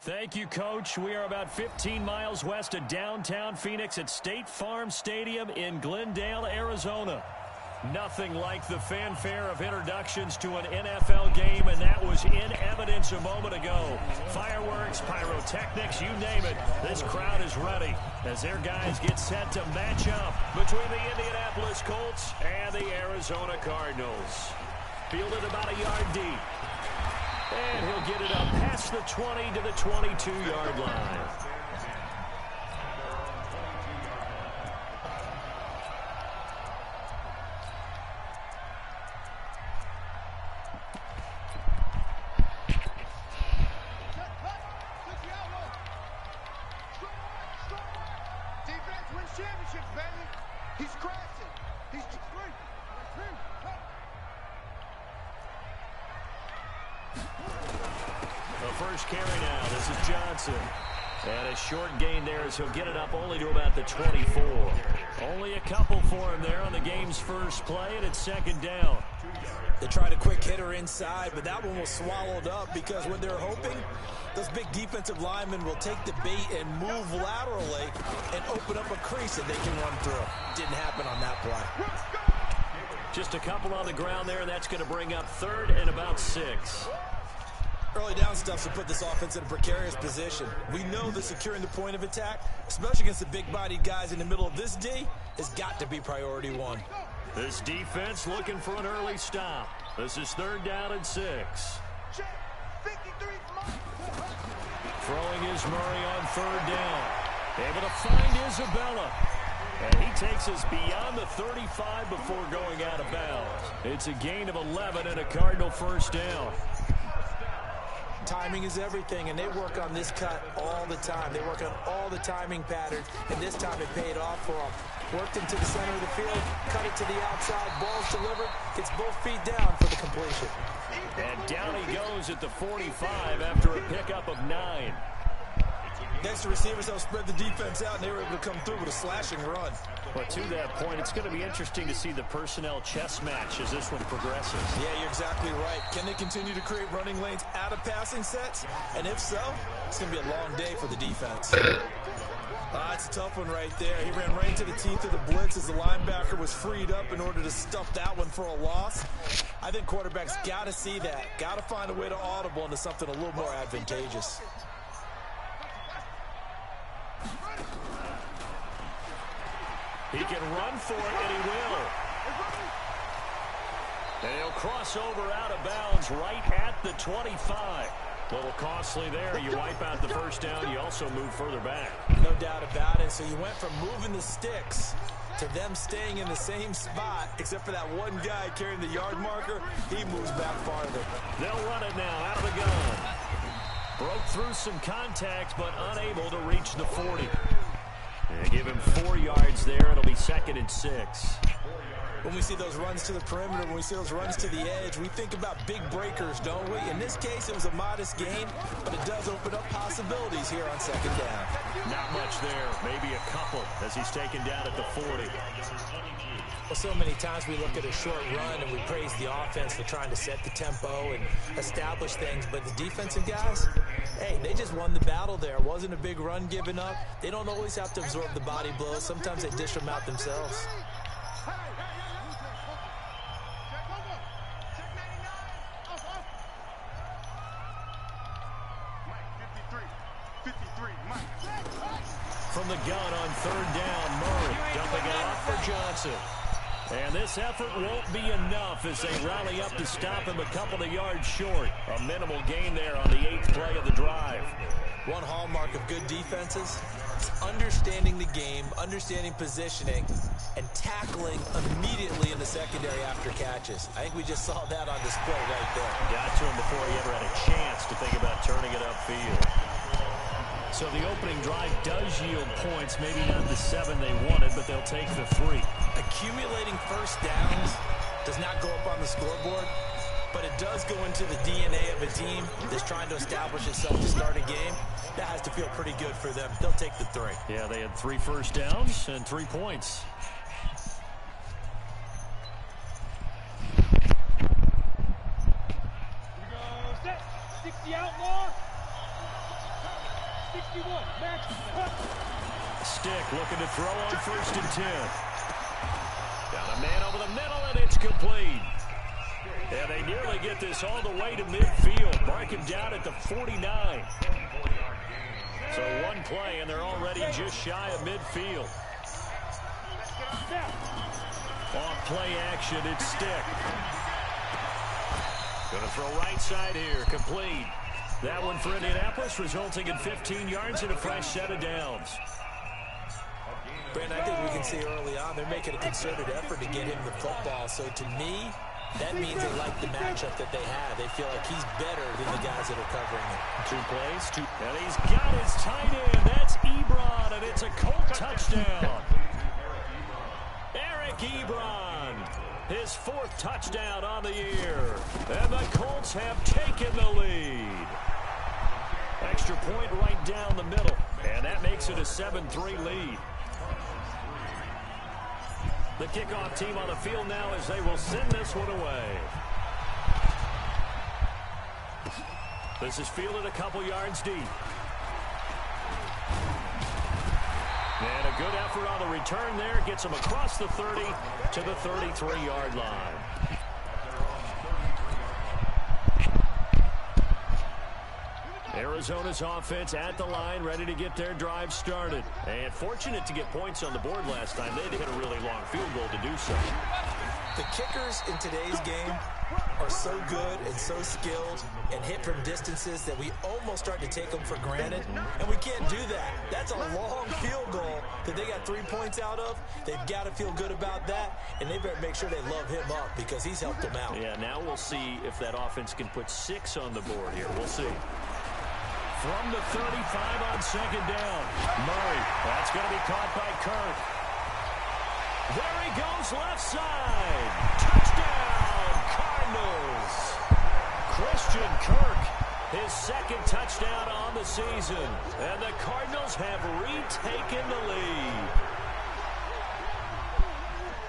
Thank you, Coach. We are about 15 miles west of downtown Phoenix at State Farm Stadium in Glendale, Arizona. Nothing like the fanfare of introductions to an NFL game, and that was in evidence a moment ago. Fireworks, pyrotechnics, you name it. This crowd is ready as their guys get set to match up between the Indianapolis Colts and the Arizona Cardinals. Fielded about a yard deep. And he'll get it up past the 20 to the 22-yard line. Defense wins championships, baby. He's crashing. He's just great. The first carry now. This is Johnson. And a short gain there as he'll get it up only to about the 24. Only a couple for him there on the game's first play, and it's second down. They tried a quick hitter inside, but that one was swallowed up because what they're hoping, those big defensive linemen will take the bait and move laterally and open up a crease that they can run through. Didn't happen on that play. Just a couple on the ground there. That's going to bring up third and about 6. Early down stuff to put this offense in a precarious position. We know that securing the point of attack, especially against the big-bodied guys in the middle of this D, has got to be priority one. This defense looking for an early stop. This is third down and 6. Throwing is Murray on third down. Able to find Isabella. And he takes us beyond the 35 before going out of bounds. It's a gain of 11 and a Cardinal first down. Timing is everything, and they work on this cut all the time. They work on all the timing patterns, and this time it paid off for them. Worked into the center of the field, cut it to the outside, ball's delivered, gets both feet down for the completion. And down he goes at the 45 after a pickup of 9. Next, the receivers helped spread the defense out, and they were able to come through with a slashing run. But to that point, it's going to be interesting to see the personnel chess match as this one progresses. Yeah, you're exactly right. Can they continue to create running lanes out of passing sets? And if so, it's going to be a long day for the defense. That's a tough one right there. He ran right into the teeth of the blitz as the linebacker was freed up in order to stuff that one for a loss. I think quarterbacks got to see that. Got to find a way to audible into something a little more advantageous. He can run for it, and he will. And he'll cross over out of bounds right at the 25. A little costly there. You wipe out the first down. You also move further back. No doubt about it. So you went from moving the sticks to them staying in the same spot, except for that one guy carrying the yard marker. He moves back farther. They'll run it now out of the gun. Broke through some contact, but unable to reach the 40. They give him 4 yards there. It'll be second and 6. When we see those runs to the perimeter, when we see those runs to the edge, we think about big breakers, don't we? In this case, it was a modest gain, but it does open up possibilities here on second down. Not much there. Maybe a couple as he's taken down at the 40. Well, so many times we look at a short run and we praise the offense for trying to set the tempo and establish things, but the defensive guys, hey, they just won the battle there. It wasn't a big run given up. They don't always have to absorb the body blows. Sometimes they dish them out themselves. From the gun on third down, Murray dumping it off for Johnson. And this effort won't be enough as they rally up to stop him a couple of yards short. A minimal gain there on the 8th play of the drive. One hallmark of good defenses is understanding the game, understanding positioning, and tackling immediately in the secondary after catches. I think we just saw that on display right there. Got to him before he ever had a chance to think about turning it upfield. So the opening drive does yield points, maybe not the 7 they wanted, but they'll take the 3. Accumulating first downs does not go up on the scoreboard, but it does go into the DNA of a team that's trying to establish itself to start a game. That has to feel pretty good for them. They'll take the 3. Yeah, they had 3 first downs and 3 points. Here we go. Set. 60 outlaw. Stick looking to throw on 1st and 10. Got a man over the middle, and it's complete. And they nearly get this all the way to midfield. Mark him down at the 49. So one play, and they're already just shy of midfield. Off play action, it's Stick. Going to throw right side here, complete. That one for Indianapolis, resulting in 15 yards and a fresh set of downs. Brandon, I think we can see early on they're making a concerted effort to get him the football. So to me, that means they like the matchup that they have. They feel like he's better than the guys that are covering him. 2 plays, and he's got his tight end. That's Ebron, and it's a Colt touchdown. Eric Ebron, his 4th touchdown on the year. And the Colts have taken the lead. Extra point right down the middle, and that makes it a 7-3 lead. The kickoff team on the field now as they will send this one away. This is fielded a couple yards deep. And a good effort on the return there. Gets him across the 30 to the 33-yard line. Arizona's offense at the line, ready to get their drive started. And fortunate to get points on the board last time. They hit a really long field goal to do so. The kickers in today's game are so good and so skilled and hit from distances that we almost start to take them for granted, and we can't do that. That's a long field goal that they got 3 points out of. They've got to feel good about that, and they better make sure they love him up because he's helped them out. Yeah, now we'll see if that offense can put 6 on the board here. We'll see. From the 35 on 2nd down. Murray, that's going to be caught by Kirk. There he goes left side. Touchdown, Cardinals. Christian Kirk, his 2nd touchdown on the season. And the Cardinals have retaken the lead.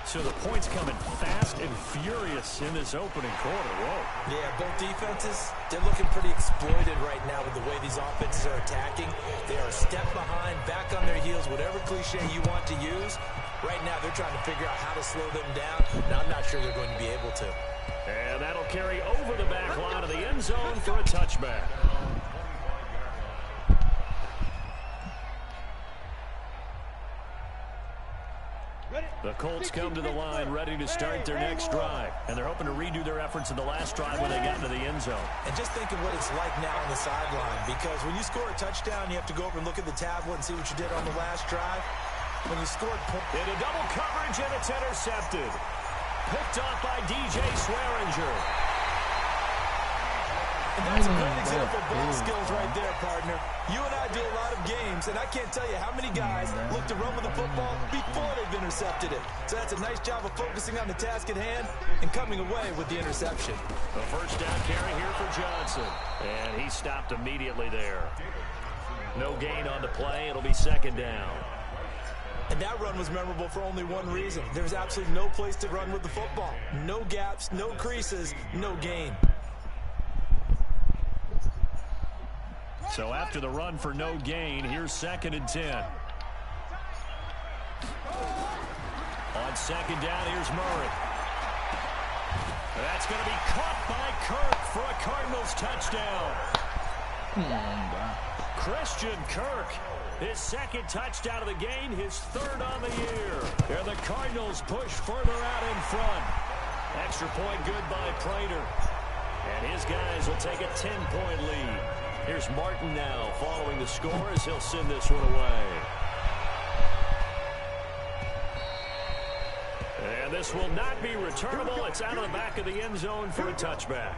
So the points coming fast and furious in this opening quarter. Whoa. Yeah, both defenses, they're looking pretty exploited right now with the way these offenses are attacking. They are a step behind, back on their heels, whatever cliche you want to use. Right now, they're trying to figure out how to slow them down, and I'm not sure they're going to be able to. And that'll carry over the back line of the end zone for a touchback. The Colts come to the line ready to start their next drive. And they're hoping to redo their efforts in the last drive when they got into the end zone. And just think of what it's like now on the sideline. Because when you score a touchdown, you have to go over and look at the tablet and see what you did on the last drive. When you scored... Into double coverage, and it's intercepted. Picked off by DJ Swearinger. And that's a great example of ball skills right there, partner. You and I do a lot of games, and I can't tell you how many guys look to run with the football before they've intercepted it. So that's a nice job of focusing on the task at hand and coming away with the interception. A 1st down carry here for Johnson. And he stopped immediately there. No gain on the play. It'll be 2nd down. And that run was memorable for only one reason. There's absolutely no place to run with the football. No gaps, no creases, no gain. So after the run for no gain, here's 2nd and 10. On 2nd down, here's Murray. That's going to be caught by Kirk for a Cardinals touchdown. Christian Kirk, his 2nd touchdown of the game, his 3rd on the year. And the Cardinals push further out in front. Extra point good by Prater. And his guys will take a 10-point lead. Here's Martin now following the score as he'll send this one away. And this will not be returnable. It's out of the back of the end zone for a touchback.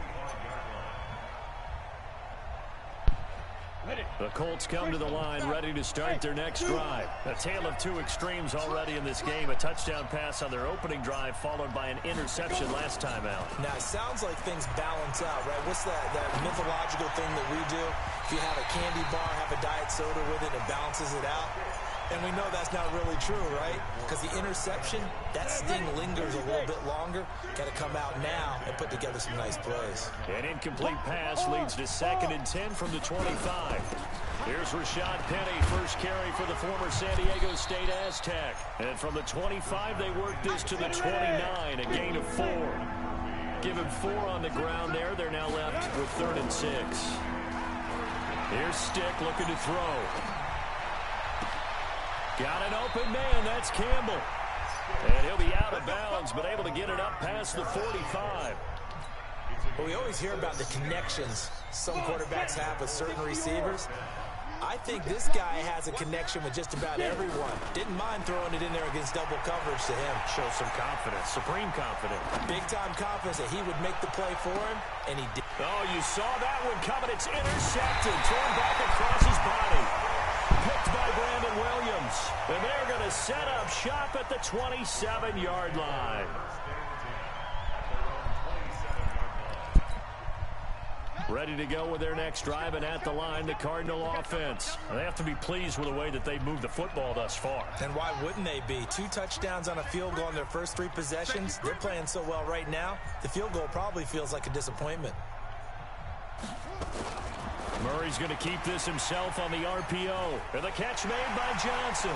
The Colts come to the line ready to start their next drive. A tale of 2 extremes already in this game. A touchdown pass on their opening drive followed by an interception last time out. Now, it sounds like things balance out, right? What's that mythological thing that we do? If you have a candy bar, have a diet soda with it, it balances it out. And we know that's not really true, right? Because the interception, that sting lingers a little bit longer. Got to come out now and put together some nice plays. An incomplete pass leads to 2nd and 10 from the 25. Here's Rashad Penny, first carry for the former San Diego State Aztec. And from the 25, they work this to the 29, a gain of 4. Give him 4 on the ground there. They're now left with 3rd and 6. Here's Stick looking to throw. Got an open man. That's Campbell. And he'll be out of bounds, but able to get it up past the 45. Well, we always hear about the connections some quarterbacks have with certain receivers. I think this guy has a connection with just about everyone. Didn't mind throwing it in there against double coverage to him. Shows some confidence, supreme confidence. Big-time confidence that he would make the play for him, and he did. Oh, you saw that one coming. It's intercepted, torn back across his body. Picked by Brandon Williams. And they're going to set up shop at the 27-yard line. Ready to go with their next drive, and at the line, the Cardinal offense. They have to be pleased with the way that they've moved the football thus far. And why wouldn't they be? 2 touchdowns on a field goal in their first 3 possessions. They're playing so well right now, the field goal probably feels like a disappointment. Murray's going to keep this himself on the RPO. And the catch made by Johnson.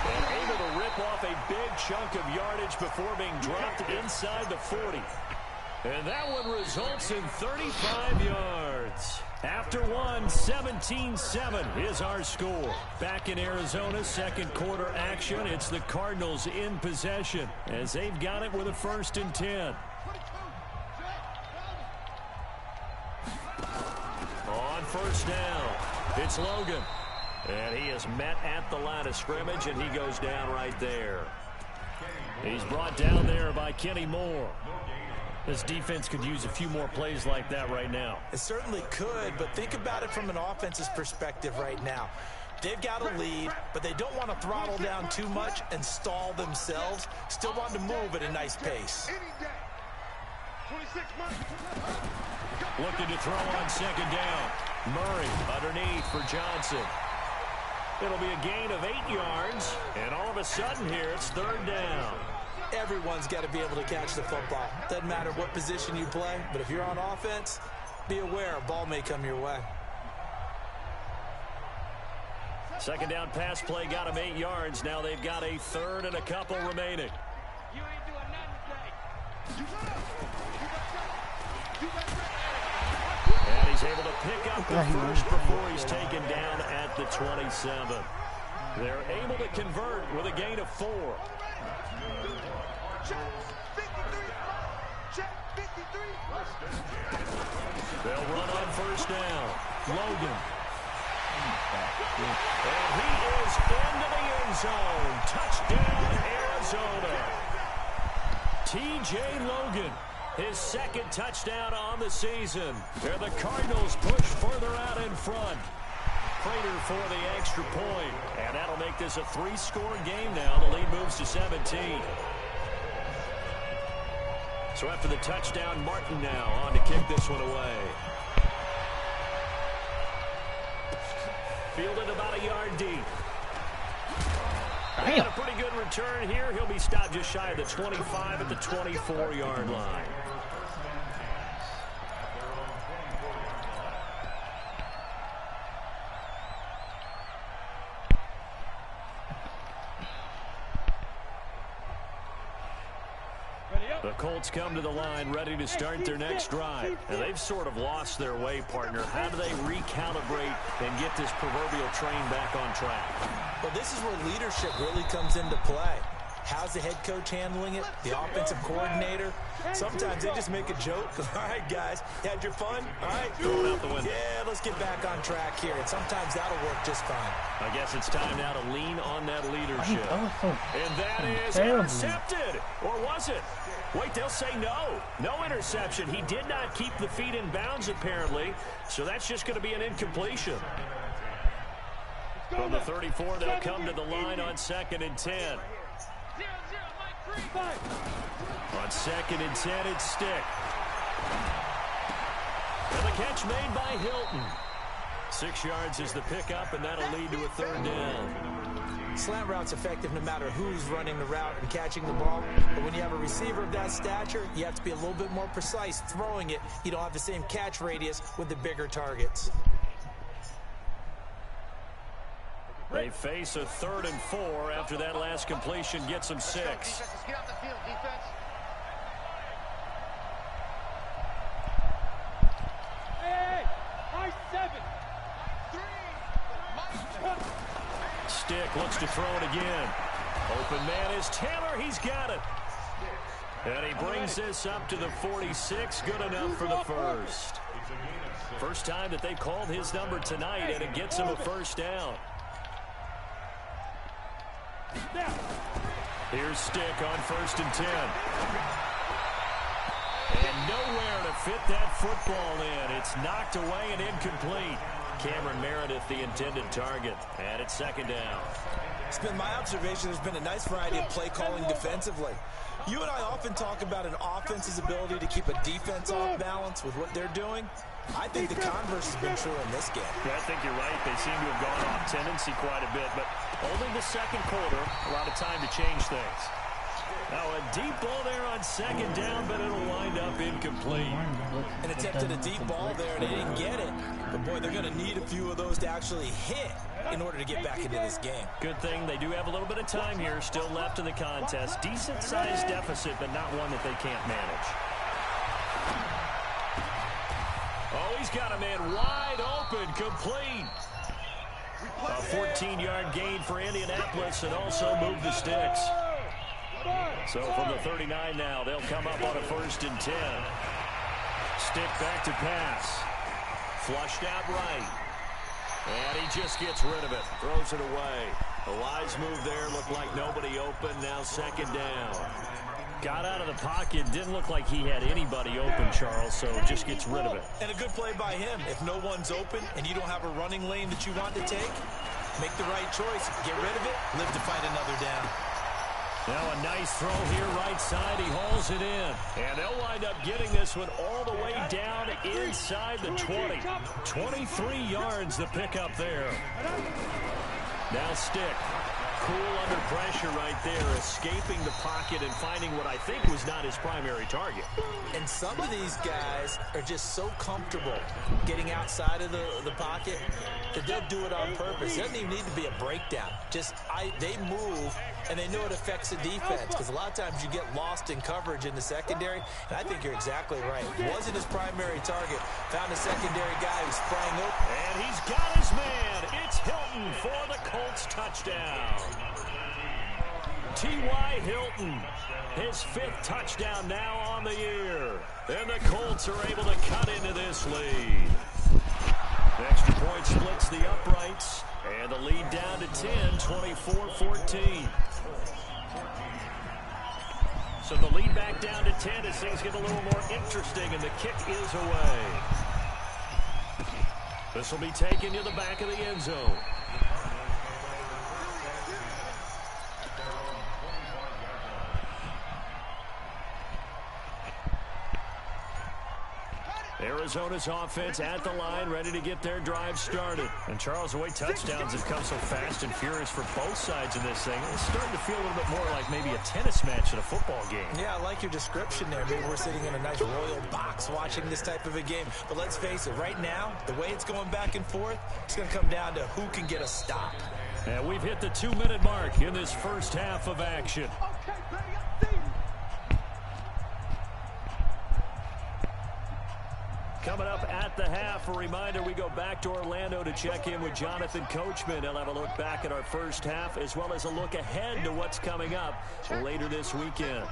And able to rip off a big chunk of yardage before being dropped inside the 40. And that one results in 35 yards. After one, 17-7 is our score. Back in Arizona, second quarter action. It's the Cardinals in possession as they've got it with a 1st and 10. On first down, it's Logan. And he is met at the line of scrimmage, and he goes down right there. He's brought down there by Kenny Moore. This defense could use a few more plays like that right now. It certainly could, but think about it from an offense's perspective right now. They've got a lead, but they don't want to throttle down too much and stall themselves. Still want to move at a nice pace. Looking to throw on 2nd down. Murray underneath for Johnson. It'll be a gain of 8 yards, and all of a sudden here it's 3rd down. Everyone's got to be able to catch the football. Doesn't matter what position you play, but if you're on offense, be aware a ball may come your way. 2nd down pass play got him 8 yards. Now they've got a 3rd and a couple remaining. You ain't doing nothing today. And he's able to pick up the first before he's taken down at the 27. They're able to convert with a gain of 4. They'll run on first down. Logan. And he is into the end zone. Touchdown, Arizona. T.J. Logan, his 2nd touchdown on the season. And the Cardinals push further out in front. Prater for the extra point. And that'll make this a 3-score game now. The lead moves to 17. So after the touchdown, Martin now on to kick this one away. Fielded about a yard deep. And a pretty good return here. He'll be stopped just shy of the 25 at the 24-yard line. The Colts come to the line ready to start their next drive. And they've sort of lost their way, partner. How do they recalibrate and get this proverbial train back on track? Well, this is where leadership really comes into play. How's the head coach handling it? The offensive coordinator? Sometimes they just make a joke. All right, guys, you had your fun? All right, going out the window. Yeah, let's get back on track here. And sometimes that'll work just fine. I guess it's time now to lean on that leadership. And that is intercepted. Or was it? Wait, they'll say no. No interception. He did not keep the feet in bounds, apparently. So that's just going to be an incompletion. From the 34, they'll come to the line on 2nd and 10. On 2nd and 10, it's Stick. And the catch made by Hilton. 6 yards is the pickup, and that'll lead to a 3rd down. Slant route's effective no matter who's running the route and catching the ball. But when you have a receiver of that stature, you have to be a little bit more precise throwing it. You don't have the same catch radius with the bigger targets. They face a 3rd and 4 after that last completion gets them 6. Let's get off the field, defense. Hey, high 7. Stick looks to throw it again. Open man is Taylor. He's got it. And he brings this up to the 46. Good enough for the first. First time that they've called his number tonight, and it gets him a first down. Here's Stick on 1st and 10. And nowhere to fit that football in. It's knocked away and incomplete. Cameron Meredith, the intended target. And it's 2nd down. It's been my observation there's been a nice variety of play calling defensively. You and I often talk about an offense's ability to keep a defense off balance with what they're doing. I think the converse has been true in this game. Yeah, I think you're right. They seem to have gone off tendency quite a bit, but only the 2nd quarter, a lot of time to change things. Now a deep ball there on 2nd down, but it'll wind up incomplete. An attempt at a deep ball there, and they didn't get it. But, boy, they're going to need a few of those to actually hit in order to get back into this game. Good thing they do have a little bit of time here still left in the contest. Decent-sized deficit, but not one that they can't manage. Oh, he's got a man wide open, complete. A 14-yard gain for Indianapolis and also move the sticks. So from the 39 now, they'll come up on a 1st and 10. Stick back to pass. Flushed out right. And he just gets rid of it. Throws it away. A wise move there. Looked like nobody open. Now 2nd down. Got out of the pocket. Didn't look like he had anybody open, Charles, so just gets rid of it. And a good play by him. If no one's open and you don't have a running lane that you want to take, make the right choice. Get rid of it. Live to fight another down. Now a nice throw here right side. He hauls it in. And they'll wind up getting this one all the way down inside the 20. 23 yards to pick up there. Now Stick. Cool under pressure right there, escaping the pocket and finding what I think was not his primary target. And some of these guys are just so comfortable getting outside of the pocket that they'll do it on purpose. It doesn't even need to be a breakdown. They move, and they know it affects the defense, because a lot of times you get lost in coverage in the secondary, and I think you're exactly right. Wasn't his primary target. Found a secondary guy who sprang open. And he's got his man. It's Hilton for the Colts touchdown. T.Y. Hilton, his 5th touchdown now on the year. And the Colts are able to cut into this lead. Extra point splits the uprights, and the lead down to 10, 24-14. So the lead back down to 10 as things get a little more interesting, and the kick is away. This will be taken to the back of the end zone. Arizona's offense at the line, ready to get their drive started. And Charles, the way touchdowns have come so fast and furious for both sides of this thing, it's starting to feel a little bit more like maybe a tennis match at a football game. Yeah, I like your description there. Maybe we're sitting in a nice royal box watching this type of a game. But let's face it, right now, the way it's going back and forth, it's going to come down to who can get a stop. And we've hit the 2-minute mark in this first half of action. Coming up at the half, a reminder, we go back to Orlando to check in with Jonathan Coachman. He'll have a look back at our first half as well as a look ahead to what's coming up later this weekend.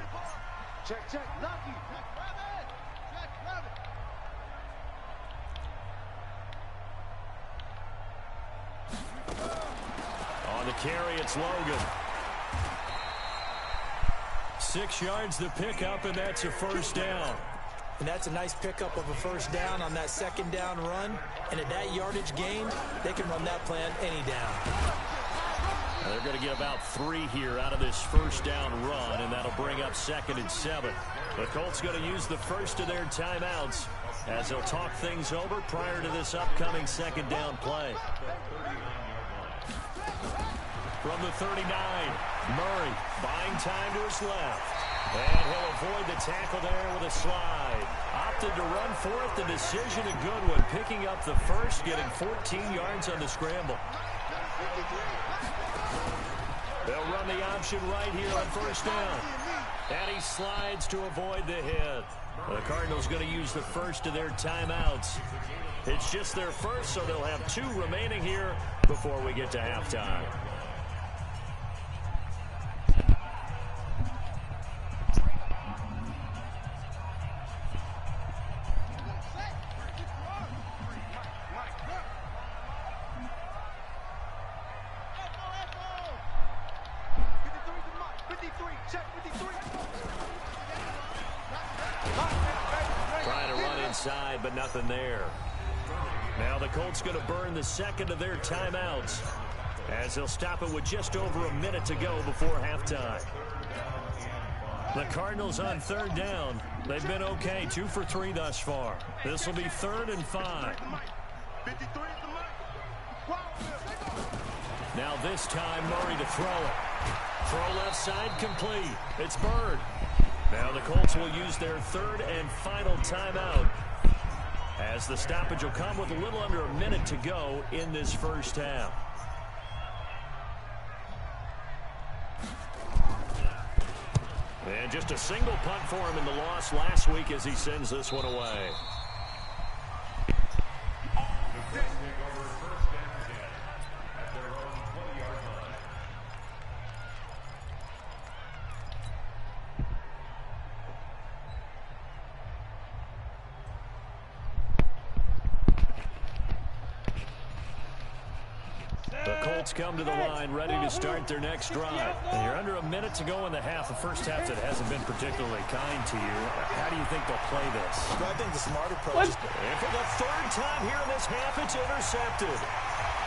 Check, lucky. On the carry, it's Logan. 6 yards to pick up, and that's a first down. And that's a nice pickup of a first down on that 2nd down run. And at that yardage gain, they can run that plan any down. Now they're going to get about 3 here out of this first down run, and that'll bring up 2nd and 7. The Colts going to use the first of their timeouts as they'll talk things over prior to this upcoming 2nd down play. From the 39, Murray buying time to his left. And he'll avoid the tackle there with a slide. Opted to run for it. The decision a good one. Picking up the first, getting 14 yards on the scramble. They'll run the option right here on first down. And he slides to avoid the hit. The Cardinals going to use the first of their timeouts. It's just their first, so they'll have 2 remaining here before we get to halftime. Trying to run inside, but nothing there. Now the Colts going to burn the second of their timeouts as they'll stop it with just over a minute to go before halftime. The Cardinals on third down. They've been okay, 2 for 3 thus far. This will be 3rd and 5. Now this time Murray to throw it. Throw left side complete. It's Bird. Now the Colts will use their 3rd and final timeout as the stoppage will come with a little under a minute to go in this first half. And just a single punt for him in the loss last week as he sends this one away. Come to the line, ready to start their next drive. And you're under a minute to go in the half. The first half that hasn't been particularly kind to you. How do you think they'll play this? Well, I think the smart approach is... And for the 3rd time here in this half, it's intercepted.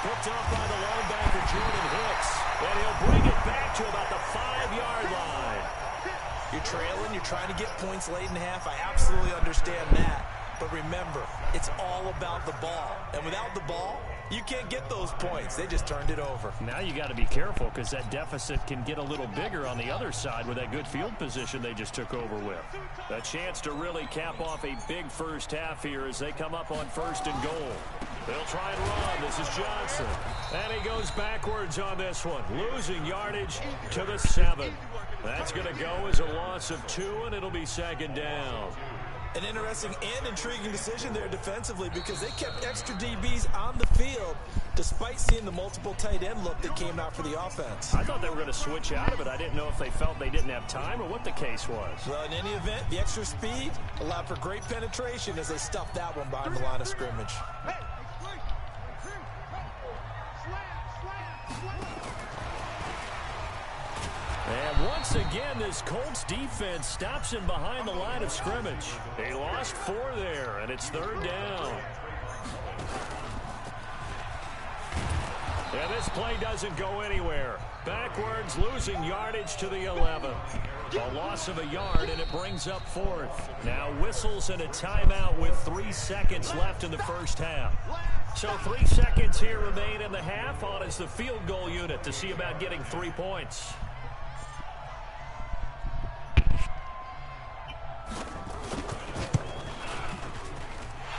Picked off by the linebacker, Jordan Hicks. And he'll bring it back to about the 5-yard line. You're trailing, you're trying to get points late in the half. I absolutely understand that. But remember, it's all about the ball. And without the ball, you can't get those points. They just turned it over. Now you got to be careful because that deficit can get a little bigger on the other side with that good field position they just took over with. A chance to really cap off a big first half here as they come up on 1st and goal. They'll try and run. This is Johnson. And he goes backwards on this one, losing yardage to the 7. That's going to go as a loss of 2, and it'll be 2nd down. An interesting and intriguing decision there defensively because they kept extra DBs on the field despite seeing the multiple tight end look that came out for the offense. I thought they were going to switch out of it. I didn't know if they felt they didn't have time or what the case was. Well, in any event, the extra speed allowed for great penetration as they stuffed that one behind the line of scrimmage. And once again, this Colts defense stops him behind the line of scrimmage. He lost 4 there, and it's 3rd down. And this play doesn't go anywhere. Backwards, losing yardage to the 11. A loss of a yard, and it brings up 4th. Now whistles and a timeout with 3 seconds left in the first half. So 3 seconds here remain in the half on as the field goal unit to see about getting 3 points.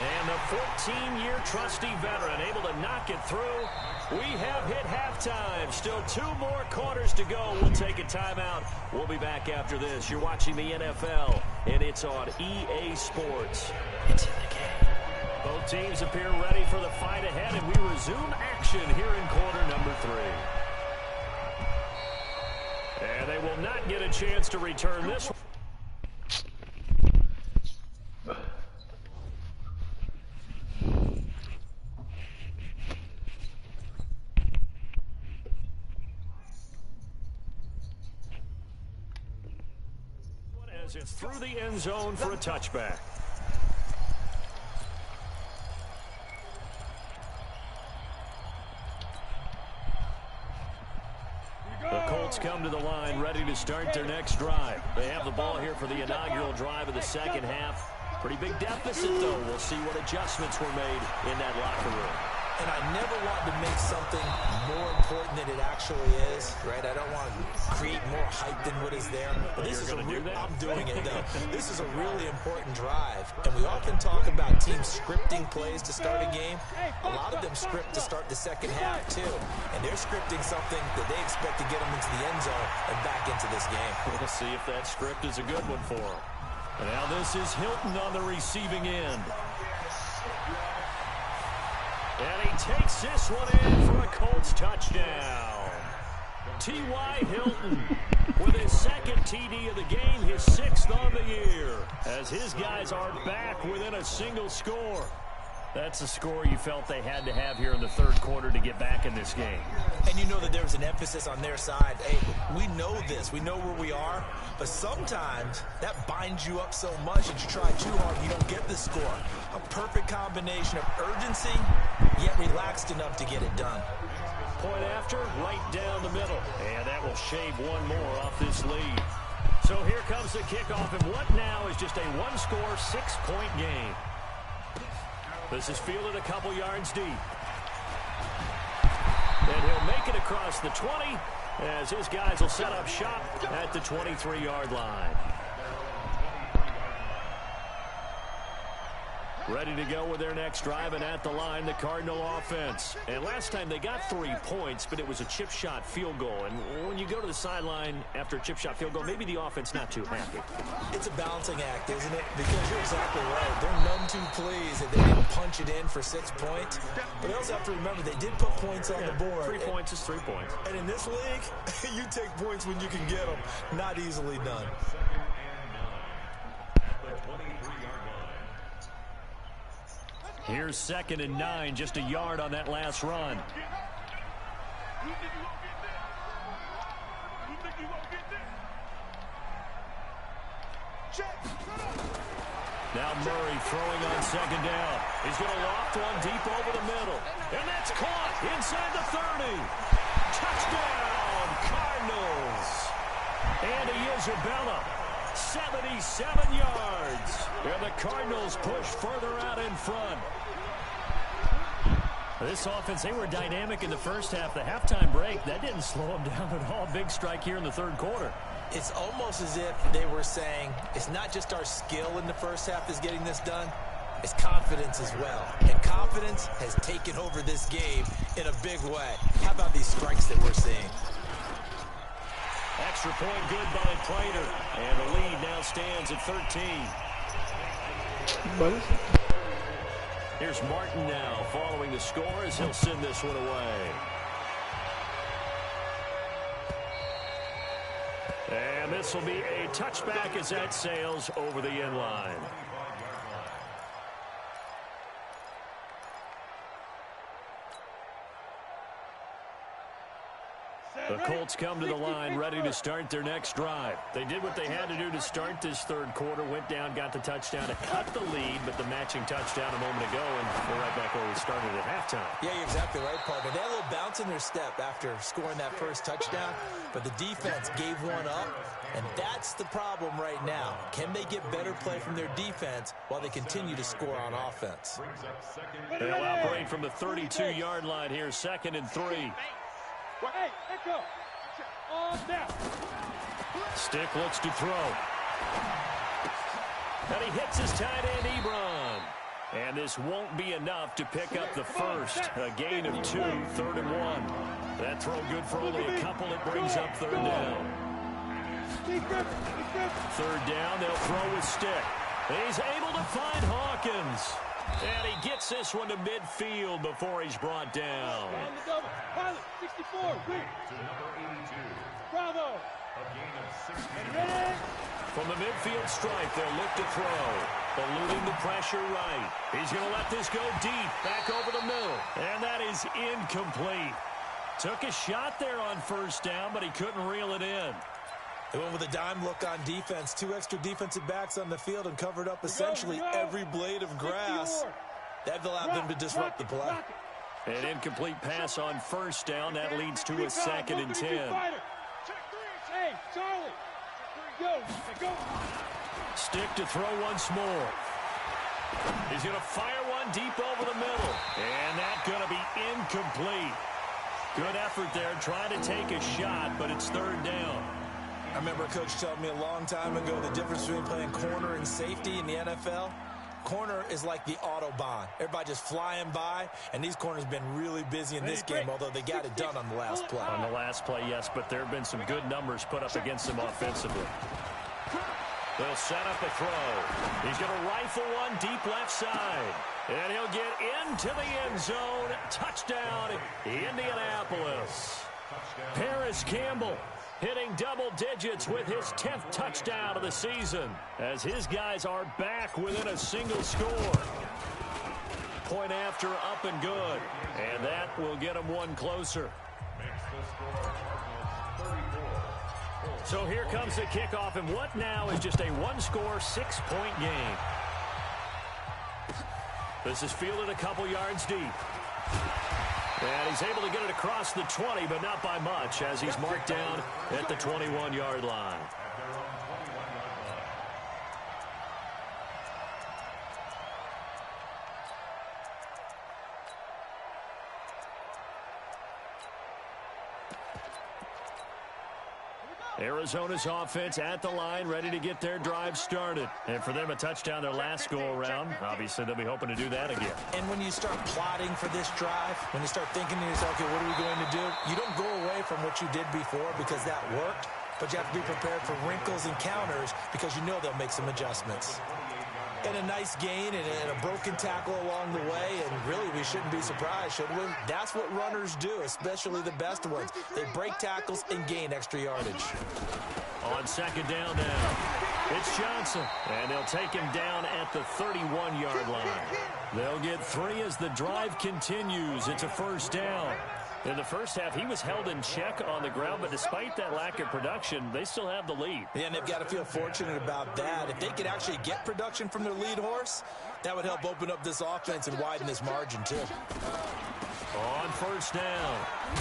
And the 14-year trusty veteran able to knock it through. We have hit halftime. Still 2 more quarters to go. We'll take a timeout. We'll be back after this. You're watching the NFL, and it's on EA Sports. It's in the game. Both teams appear ready for the fight ahead, and we resume action here in quarter number 3. And they will not get a chance to return this one. As it's through the end zone for a touchback. The Colts come to the line ready to start their next drive. They have the ball here for the inaugural drive of the second half. Pretty big deficit, though. We'll see what adjustments were made in that locker room. And I never want to make something more important than it actually is, right? I don't want to create more hype than what is there. But this is I'm doing it, though. This is a really important drive. And we often talk about teams scripting plays to start a game. A lot of them script to start the second half, too. And they're scripting something that they expect to get them into the end zone and back into this game. We'll see if that script is a good one for them. And now this is Hilton on the receiving end. And he takes this one in for a Colts touchdown. T.Y. Hilton with his second TD of the game, his 6th on the year, as his guys are back within a single score. That's a score you felt they had to have here in the third quarter to get back in this game. And you know that there was an emphasis on their side. Hey, we know this. We know where we are. But sometimes that binds you up so much that you try too hard and you don't get the score. A perfect combination of urgency, yet relaxed enough to get it done. Point after, right down the middle. And that will shave one more off this lead. So here comes the kickoff, and what now is just a one-score, 6-point game. This is fielded a couple yards deep. And he'll make it across the 20 as his guys will set up shop at the 23-yard line. Ready to go with their next drive, and at the line, the Cardinal offense. And last time they got 3 points, but it was a chip shot field goal. And when you go to the sideline after a chip shot field goal, maybe the offense not too happy. It's a balancing act, isn't it? Because you're exactly right. They're none too pleased that they didn't punch it in for 6 points. But they also have to remember they did put points on the board. 3 points is 3 points. And in this league, you take points when you can get them. Not easily done. Here's 2nd and 9, just a yard on that last run. Now Murray throwing on 2nd down. He's going to loft one deep over the middle. And that's caught inside the 30. Touchdown, Cardinals. Andy Isabella, 77 yards. And the Cardinals push further out in front. This offense, they were dynamic in the first half. The halftime break, that didn't slow them down at all. Big strike here in the third quarter. It's almost as if they were saying, it's not just our skill in the first half that's getting this done, it's confidence as well. And confidence has taken over this game in a big way. How about these strikes that we're seeing? Extra point good by Prater. And the lead now stands at 13. Here's Martin now following the score as he'll send this one away. And this will be a touchback as that sails over the end line. The Colts come to the line ready to start their next drive. They did what they had to do to start this third quarter, went down, got the touchdown to cut the lead, but the matching touchdown a moment ago, and we're right back where we started at halftime. Yeah, you're exactly right, partner. They had a little bounce in their step after scoring that first touchdown, but the defense gave one up, and that's the problem right now. Can they get better play from their defense while they continue to score on offense? They'll operate from the 32-yard line here, 2nd and 3. Hey, echo. Now. Stick looks to throw. And he hits his tight end, Ebron. And this won't be enough to pick up the first. A gain of 2, 3rd and 1. That throw good for only a couple. It brings up 3rd down. 3rd down, they'll throw with Stick. And he's able to find Hawkins. And he gets this one to midfield before he's brought down. Pilot, 64, Bravo. From the midfield stripe, they'll look to throw. Eluding the pressure right. He's going to let this go deep, back over the middle. And that is incomplete. Took a shot there on 1st down, but he couldn't reel it in. They went with a dime look on defense. 2 extra defensive backs on the field and covered up essentially every blade of grass. That allowed them to disrupt the play. An incomplete pass on 1st down. That leads to a 2nd and 10. Hey, Charlie. Go. Stick to throw once more. He's going to fire one deep over the middle. And that's going to be there trying to take a shot, but it's third down. I remember a coach telling me a long time ago the difference between playing corner and safety in the NFL. Corner is like the Autobahn. Everybody just flying by, and these corners have been really busy in this game, although they got it done on the last play. On the last play, yes, but there have been some good numbers put up against them offensively. They'll set up a throw. He's going to rifle one deep left side. And he'll get into the end zone. Touchdown, Indianapolis. Paris Campbell hitting double digits with his 10th touchdown of the season as his guys are back within a single score. Point after up and good. And that will get them one closer. So here comes the kickoff, and what now is just a one-score, 6-point game. This is fielded a couple yards deep. And he's able to get it across the 20, but not by much, as he's marked down at the 21-yard line. Arizona's offense at the line, ready to get their drive started. And for them, a touchdown their last go-around. Obviously, they'll be hoping to do that again. And when you start plotting for this drive, when you start thinking to yourself, okay, what are we going to do? You don't go away from what you did before because that worked, but you have to be prepared for wrinkles and counters because you know they'll make some adjustments. And a nice gain and a broken tackle along the way, and really we shouldn't be surprised, should we? That's what runners do, especially the best ones. They break tackles and gain extra yardage. On second down now, it's Johnson, and they'll take him down at the 31-yard line. They'll get 3 as the drive continues. It's a first down. In the first half, he was held in check on the ground, but despite that lack of production, they still have the lead. Yeah, and they've got to feel fortunate about that. If they could actually get production from their lead horse, that would help open up this offense and widen this margin, too. On first down,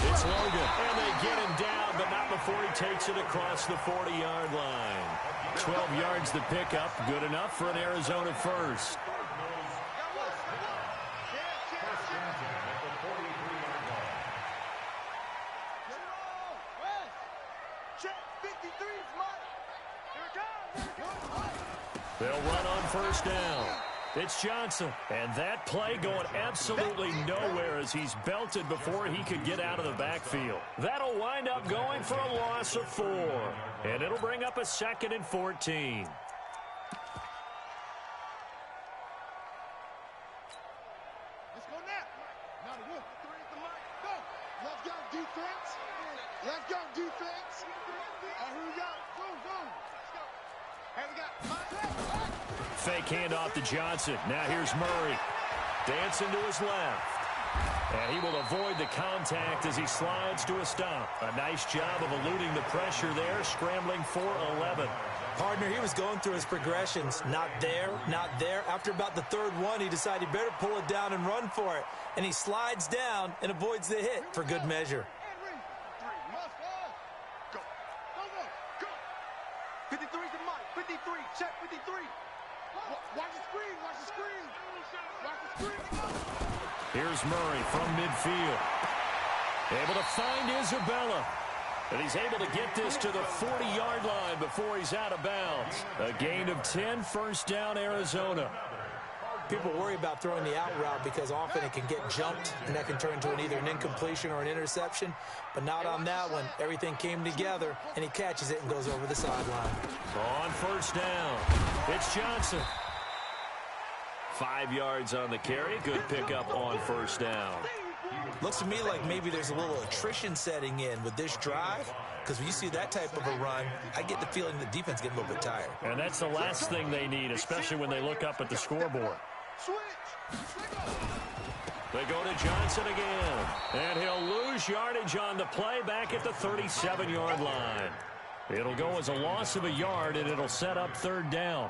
it's Logan, and they get him down, but not before he takes it across the 40-yard line. 12 yards to pick up, good enough for an Arizona first. They'll run on first down. It's Johnson, and that play going absolutely nowhere as he's belted before he could get out of the backfield. That'll wind up going for a loss of 4, and it'll bring up a 2nd and 14. Let's go now. Now the 1, 3 is the mark. Go. Let's go defense. Let's go defense. Here we go. Boom, boom. Let's go. Hey, we got fake handoff to Johnson. Now here's Murray. Dancing to his left. And he will avoid the contact as he slides to a stop. A nice job of eluding the pressure there, scrambling for 11. Partner, he was going through his progressions. Not there, not there. After about the 3rd one, he decided he better pull it down and run for it. And he slides down and avoids the hit for good measure. 53's the mark. 53. Check 53. Watch the screen. Watch the screen. Watch the screen. Here's Murray from midfield. Able to find Isabella. And he's able to get this to the 40-yard line before he's out of bounds. A gain of 10, first down, Arizona. People worry about throwing the out route because often it can get jumped, and that can turn into either an incompletion or an interception. But not on that one. Everything came together, and he catches it and goes over the sideline. On first down, it's Johnson. 5 yards on the carry. Good pickup on first down. Looks to me like maybe there's a little attrition setting in with this drive, because when you see that type of a run, I get the feeling the defense getting a little bit tired. And that's the last thing they need, especially when they look up at the scoreboard. They go to Johnson again, and he'll lose yardage on the play back at the 37-yard line. It'll go as a loss of a yard, and it'll set up third down.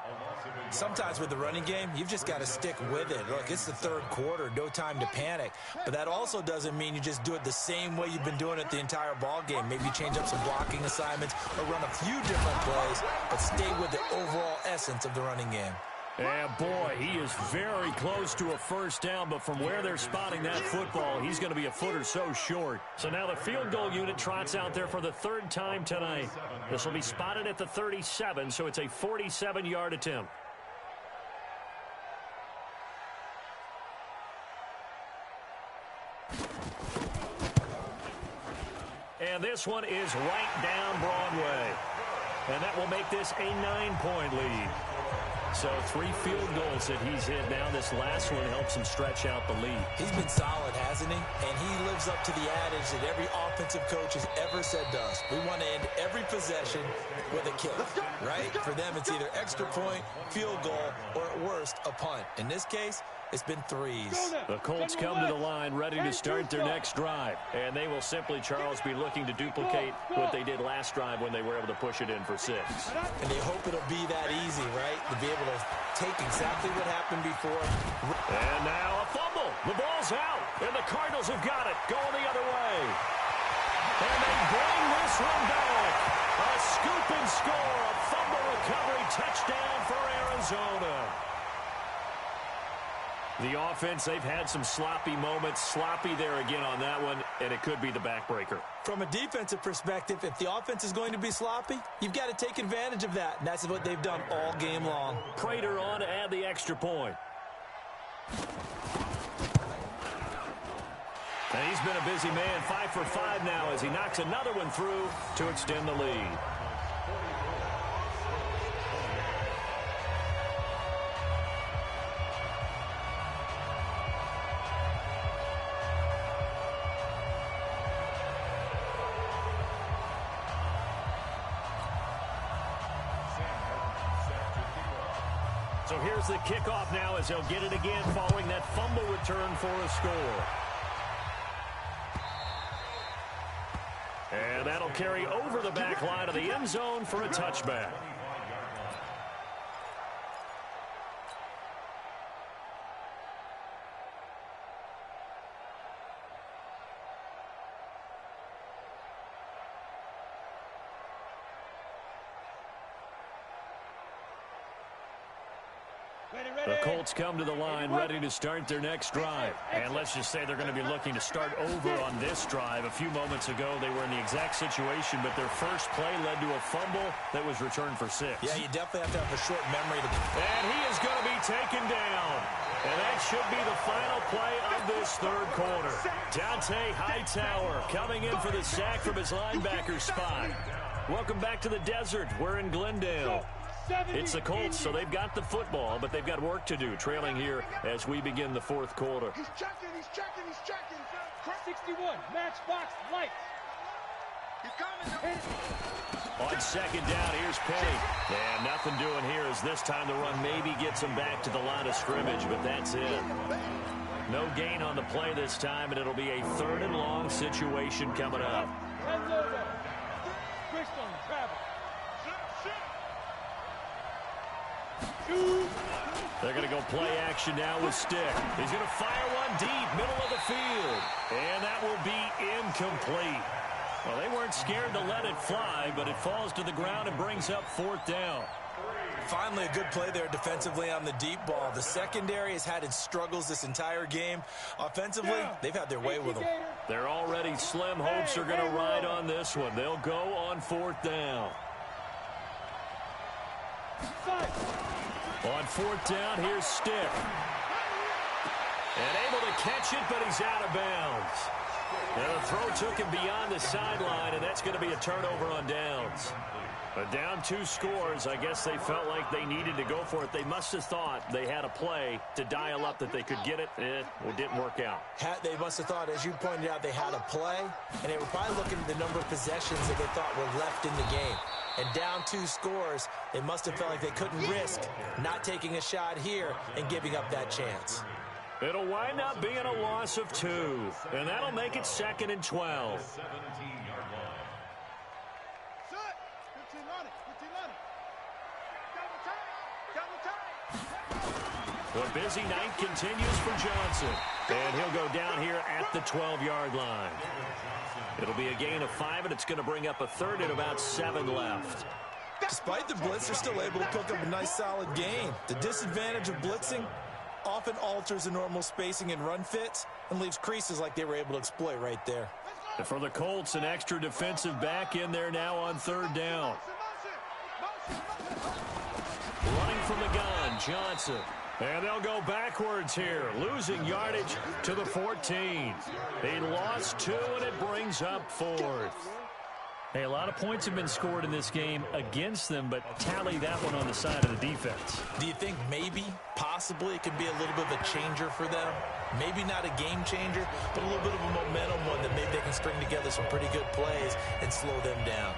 Sometimes with the running game, you've just got to stick with it. Look, it's the 3rd quarter, no time to panic. But that also doesn't mean you just do it the same way you've been doing it the entire ball game. Maybe change up some blocking assignments or run a few different plays, but stay with the overall essence of the running game. And boy, he is very close to a first down, but from where they're spotting that football, he's going to be a foot or so short. So now the field goal unit trots out there for the third time tonight. This will be spotted at the 37, so it's a 47-yard attempt. And this one is right down Broadway. And that will make this a 9-point lead. So 3 field goals that he's hit now. This last one helps him stretch out the lead. He's been solid, hasn't he? And he lives up to the adage that every offensive coach has ever said to us. We want to end every possession with a kick, right? For them, it's either extra point, field goal, or at worst, a punt. In this case, it's been 3s. The Colts come to the line ready to start their next drive. And they will simply, Charles, be looking to duplicate what they did last drive when they were able to push it in for 6. And they hope it'll be that easy, right? To be able to take exactly what happened before. And now a fumble. The ball's out. And the Cardinals have got it. Going the other way. And they bring this one back. A scoop and score. A fumble recovery touchdown for Arizona. The offense, they've had some sloppy moments. Sloppy there again on that one, and it could be the backbreaker. From a defensive perspective, if the offense is going to be sloppy, you've got to take advantage of that, and that's what they've done all game long. Prater on to add the extra point. And he's been a busy man, 5 for 5 now as he knocks another one through to extend the lead. So here's the kickoff now as they'll get it again following that fumble return for a score. And that'll carry over the back line of the end zone for a touchback. The Colts come to the line ready to start their next drive. And let's just say they're going to be looking to start over on this drive. A few moments ago, they were in the exact situation, but their first play led to a fumble that was returned for 6. Yeah, you definitely have to have a short memory. And he is going to be taken down. And that should be the final play of this third quarter. Dante Hightower coming in for the sack from his linebacker spot. Welcome back to the desert. We're in Glendale. It's the Colts, so they've got the football, but they've got work to do, trailing here as we begin the fourth quarter. He's checking, he's checking, he's checking. 61, matchbox, light. He's coming. On second down, here's Penny. And nothing doing here as this time the run maybe gets him back to the line of scrimmage, but that's it. No gain on the play this time, and it'll be a 3rd and long situation coming up. They're going to go play action now with Stick. He's going to fire one deep, middle of the field. And that will be incomplete. Well, they weren't scared to let it fly, but it falls to the ground and brings up 4th down. Finally, a good play there defensively on the deep ball. The secondary has had its struggles this entire game. Offensively, they've had their way with them. They're already slim hopes are going to ride on this one. They'll go on 4th down. On 4th down, here's Stick. And able to catch it, but he's out of bounds. Now the throw took him beyond the sideline, and that's going to be a turnover on downs. But down 2 scores, I guess they felt like they needed to go for it. They must have thought they had a play to dial up that they could get it. It didn't work out. They must have thought, as you pointed out, they had a play, and they were probably looking at the number of possessions that they thought were left in the game. And down 2 scores, they must have felt like they couldn't risk not taking a shot here and giving up that chance. It'll wind up being a loss of 2, and that'll make it 2nd and 12. The busy night continues for Johnson, and he'll go down here at the 12-yard line. It'll be a gain of 5, and it's going to bring up a 3rd and about 7 left. Despite the blitz, they're still able to pick up a nice solid gain. The disadvantage of blitzing often alters the normal spacing and run fits and leaves creases like they were able to exploit right there. And for the Colts, an extra defensive back in there now on third down. Running from the gun, Johnson. And they'll go backwards here, losing yardage to the 14. They lost 2, and it brings up 4th. Hey, a lot of points have been scored in this game against them, but tally that one on the side of the defense. Do you think maybe, possibly, it could be a little bit of a changer for them? Maybe not a game changer, but a little bit of a momentum one that maybe they can string together some pretty good plays and slow them down.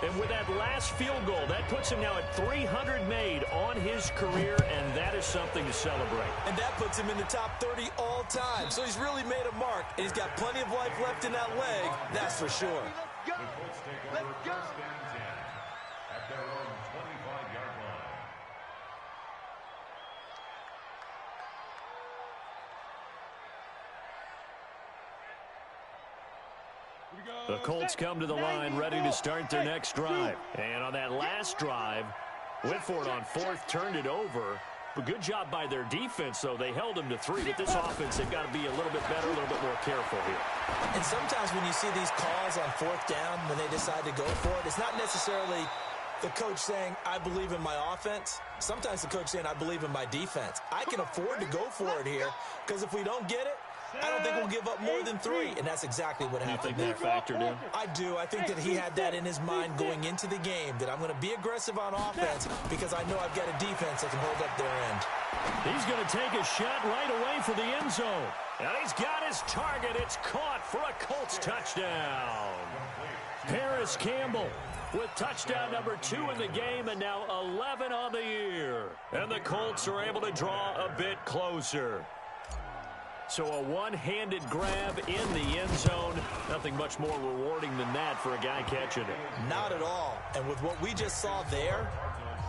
And with that last field goal, that puts him now at 300 made on his career, and that is something to celebrate. And that puts him in the top 30 all time. So he's really made a mark, and he's got plenty of life left in that leg, that's for sure. The Colts take over first and 10 at their own 25-yard line. The Colts come to the line ready to start their next drive. And on that last drive, Whitford on 4th turned it over. But good job by their defense, though. They held them to 3. But this offense, they've got to be a little bit better, a little bit more careful here. And sometimes when you see these calls on 4th down, when they decide to go for it, it's not necessarily the coach saying, I believe in my offense. Sometimes the coach saying, I believe in my defense. I can afford to go for it here, because if we don't get it, I don't think we'll give up more than 3, and that's exactly what happened there. You think that factored in? I do. I think that he had that in his mind going into the game, that I'm going to be aggressive on offense because I know I've got a defense that can hold up their end. He's going to take a shot right away for the end zone. And he's got his target. It's caught for a Colts touchdown. Paris Campbell with touchdown number 2 in the game, and now 11 on the year. And the Colts are able to draw a bit closer. So a one-handed grab in the end zone. Nothing much more rewarding than that for a guy catching it. Not at all. And with what we just saw there,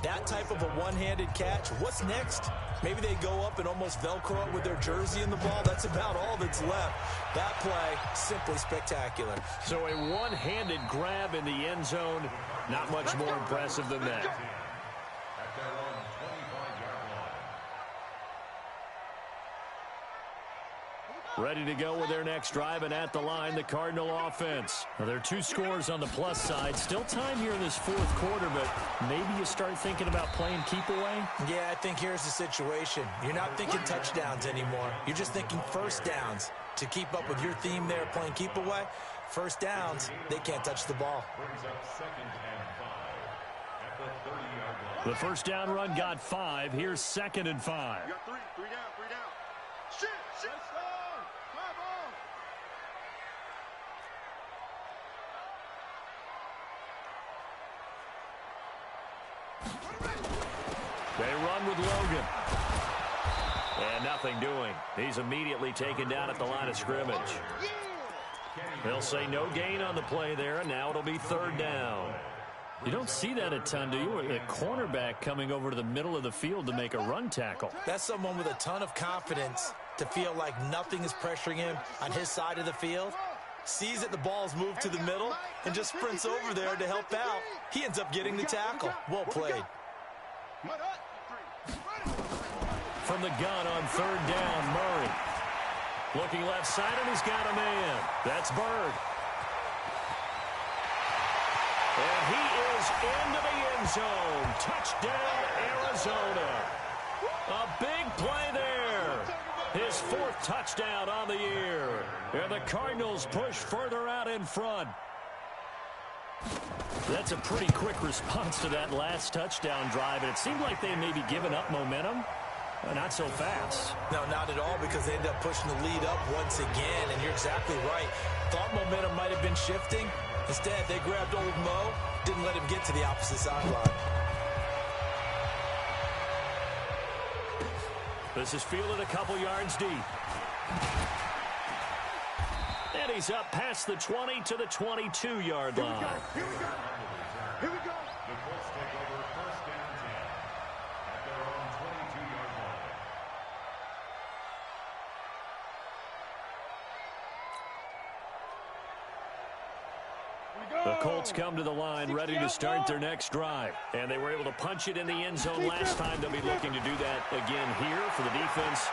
that type of a one-handed catch, what's next? Maybe they go up and almost Velcro it with their jersey in the ball. That's about all that's left. That play, simply spectacular. So a one-handed grab in the end zone. Not much more impressive than that. Ready to go with their next drive, and at the line, the Cardinal offense. Now, there are 2 scores on the plus side. Still time here in this 4th quarter, but maybe you start thinking about playing keep away? Yeah, I think here's the situation. You're not thinking touchdowns anymore. You're just thinking first downs. To keep up with your theme there, playing keep away, first downs, they can't touch the ball. The first down run got 5. Here's 2nd and 5. You got 3 down. Shit. They run with Logan. And nothing doing. He's immediately taken down at the line of scrimmage. They'll say no gain on the play there, and now it'll be 3rd down. You don't see that a ton, do you? A cornerback coming over to the middle of the field to make a run tackle. That's someone with a ton of confidence to feel like nothing is pressuring him on his side of the field. Sees that the ball's moved to the middle and just sprints over there to help out. He ends up getting the tackle. Well played. From the gun on 3rd down, Murray. Looking left side, and he's got a man. That's Bird. And he is into the end zone. Touchdown, Arizona. A big play there. His 4th touchdown on the year. And the Cardinals push further out in front. That's a pretty quick response to that last touchdown drive. And it seemed like they may be giving up momentum. Not so fast. No, not at all, because they end up pushing the lead up once again. And you're exactly right. Thought momentum might have been shifting. Instead, they grabbed old Mo, didn't let him get to the opposite sideline. This is fielded a couple yards deep. And he's up past the 20 to the 22-yard line. Here we go. The Colts take over first and 10 at their own 22-yard line. The Colts come to the line ready to start their next drive. And they were able to punch it in the end zone last time. They'll be looking to do that again here for the defense.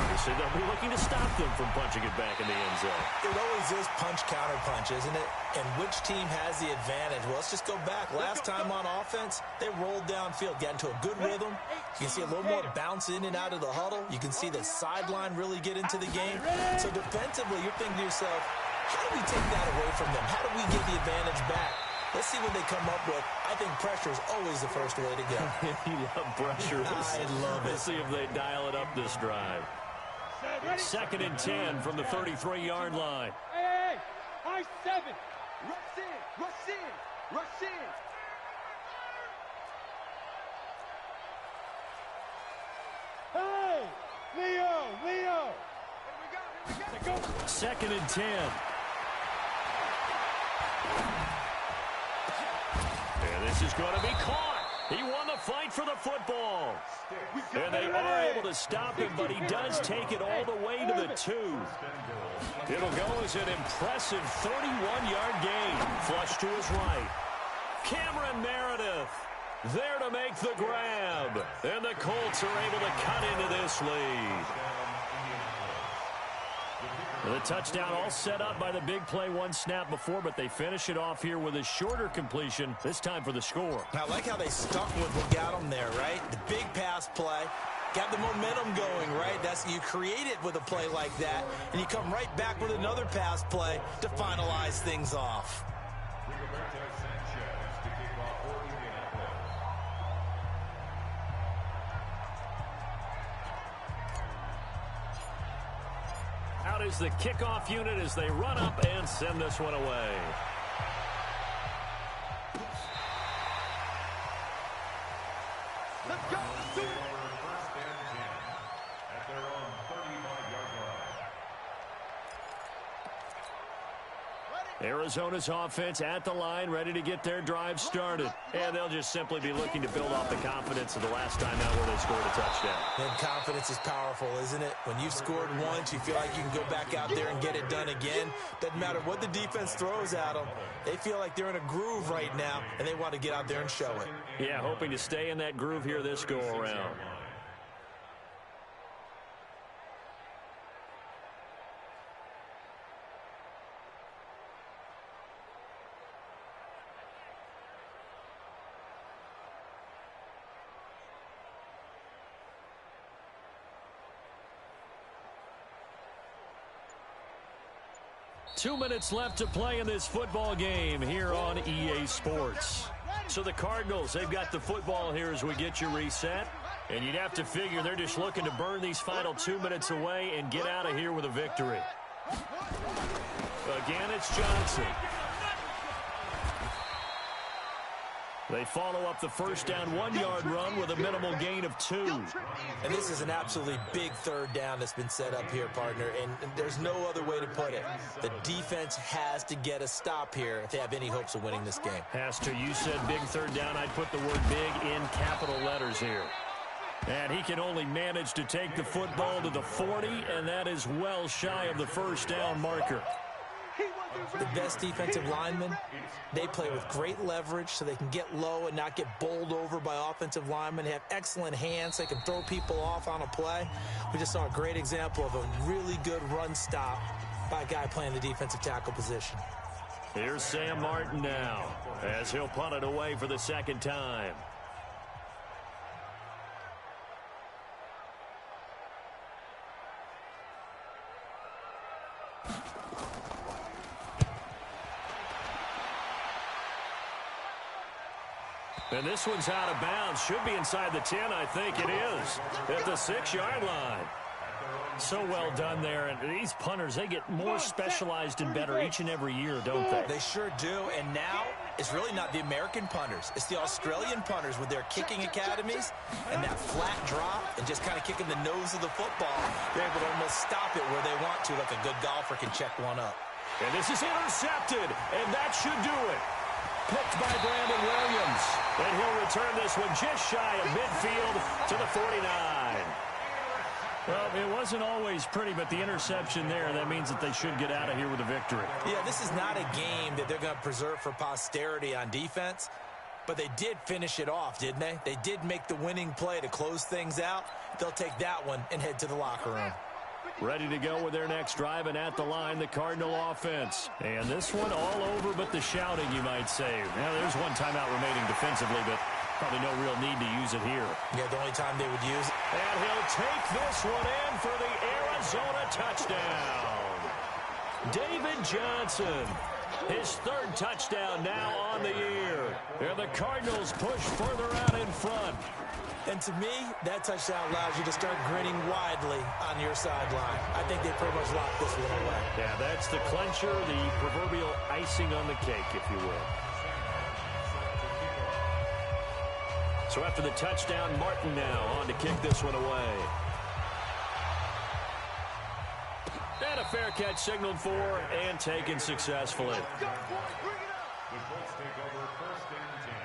Obviously, they'll be looking to stop them from punching it back in the end zone. It always is punch-counter-punch, isn't it? And which team has the advantage? Well, let's just go back. Last time on offense, they rolled downfield, got into a good rhythm. You can see a little more bounce in and out of the huddle. You can see the sideline really get into the game. So defensively, you're thinking to yourself, how do we take that away from them? How do we get the advantage back? Let's see what they come up with. I think pressure is always the first way to go. You love pressure. I love it. Let's see if they dial it up this drive. 2nd and 10 from the 33-yard line. Hey, high 7. Rush in, rush in, rush in. Hey, Leo. Here we go. 2nd and 10. And this is going to be caught. He won the fight for the football. And they are able to stop him, but he does take it all the way to the 2. It'll go as an impressive 31-yard gain. Flush to his right. Cameron Meredith there to make the grab. And the Colts are able to cut into this lead. The touchdown all set up by the big play one snap before, but they finish it off here with a shorter completion, this time for the score. I like how they stuck with what got them there, right? The big pass play, got the momentum going, right? You create it with a play like that, and you come right back with another pass play to finalize things off. Out is the kickoff unit as they run up and send this one away. Let's go. Let's do it. First and 10 at their own 35-yard line. Arizona's offense at the line, ready to get their drive started. And they'll just simply be looking to build off the confidence of the last time out where they scored a touchdown. And confidence is powerful, isn't it? When you've scored once, you feel like you can go back out there and get it done again. Doesn't matter what the defense throws at them. They feel like they're in a groove right now, and they want to get out there and show it. Yeah, hoping to stay in that groove here this go-around. Two minutes left to play in this football game here on EA Sports. So the Cardinals, they've got the football here as we get you reset. And you'd have to figure they're just looking to burn these final 2 minutes away and get out of here with a victory. Again, it's Johnson. They follow up the first down 1-yard run with a minimal gain of 2. And this is an absolutely big third down that's been set up here, partner, and there's no other way to put it. The defense has to get a stop here if they have any hopes of winning this game. Pastor, you said big third down. I'd put the word big in capital letters here. And he can only manage to take the football to the 40, and that is well shy of the first down marker. The best defensive linemen, they play with great leverage so they can get low and not get bowled over by offensive linemen. They have excellent hands. They can throw people off on a play. We just saw a great example of a really good run stop by a guy playing the defensive tackle position. Here's Sam Martin now as he'll punt it away for the second time. And this one's out of bounds. Should be inside the 10, I think it is. At the 6-yard line. So well done there. And these punters, they get more specialized and better each and every year, don't they? They sure do. And now it's really not the American punters. It's the Australian punters with their kicking academies and that flat drop and just kind of kicking the nose of the football. They're able to almost stop it where they want to, like a good golfer can check one up. And this is intercepted, and that should do it. Picked by Brandon Williams. And he'll return this one just shy of midfield to the 49. Well, it wasn't always pretty, but the interception there, that means that they should get out of here with a victory. Yeah, this is not a game that they're going to preserve for posterity on defense, but they did finish it off, didn't they? They did make the winning play to close things out. They'll take that one and head to the locker room. Ready to go with their next drive, and at the line, the Cardinal offense. And this one all over but the shouting, you might say. Now, there's one timeout remaining defensively, but probably no real need to use it here. Yeah, the only time they would use it. And he'll take this one in for the Arizona touchdown. David Johnson, his third touchdown now on the year. And the Cardinals push further out in front. And to me, that touchdown allows you to start grinning widely on your sideline. I think they pretty much locked this one away. Yeah, that's the clincher, the proverbial icing on the cake, if you will. So after the touchdown, Martin now on to kick this one away. And a fair catch signaled for and taken successfully. The Colts take over first and 10.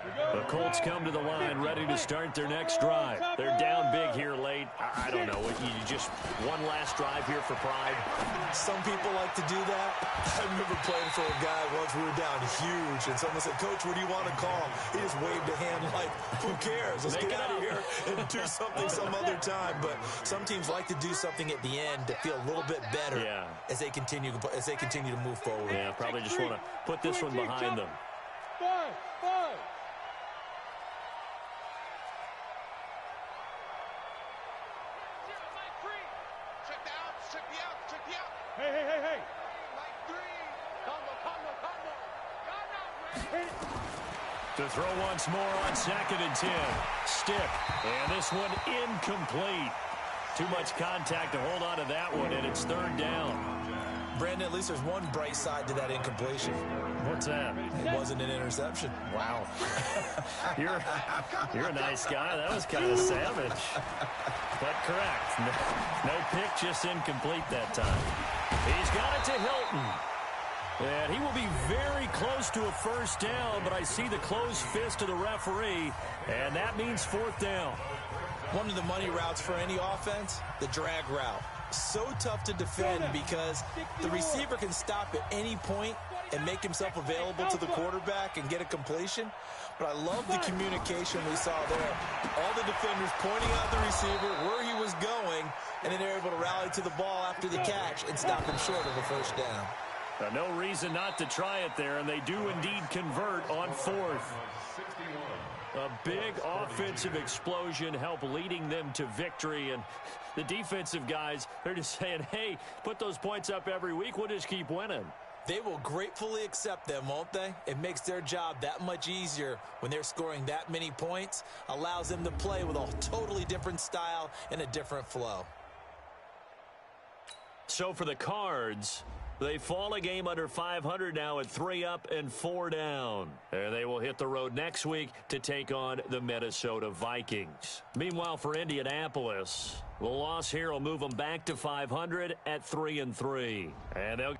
The Colts come to the line ready to start their next drive. They're down big here late. I don't know. You just one last drive here for pride. Some people like to do that. I remember playing for a guy once. We were down huge, and someone said, "Coach, what do you want to call?" He just waved a hand like, "Who cares? Let's get out of here and do something some other time." But some teams like to do something at the end to feel a little bit better as they continue to move forward. Yeah, probably just want to put this one behind them. Five. Hey. To throw once more on 2nd and 10. Stick. And this one incomplete. Too much contact to hold on to that one, and it's 3rd down. Brandon, at least there's one bright side to that incompletion. What's that? It wasn't an interception. Wow. You're a nice guy. That was kind of savage. But correct. No pick, just incomplete that time. He's got it to Hilton. And he will be very close to a 1st down, but I see the closed fist of the referee, and that means 4th down. One of the money routes for any offense, the drag route. So tough to defend because the receiver can stop at any point and make himself available to the quarterback and get a completion. But I love the communication we saw there. All the defenders pointing out the receiver, where he was going, and then they're able to rally to the ball after the catch and stop him short of a 1st down. No reason not to try it there, and they do indeed convert on 4th. A big offensive explosion help leading them to victory, and the defensive guys, they're just saying, hey, put those points up every week, we'll just keep winning. They will gratefully accept them, won't they? It makes their job that much easier when they're scoring that many points, allows them to play with a totally different style and a different flow. So for the Cards, they fall a game under 500 now at 3 up and 4 down. And they will hit the road next week to take on the Minnesota Vikings. Meanwhile, for Indianapolis, the loss here will move them back to 500 at 3-3. And they'll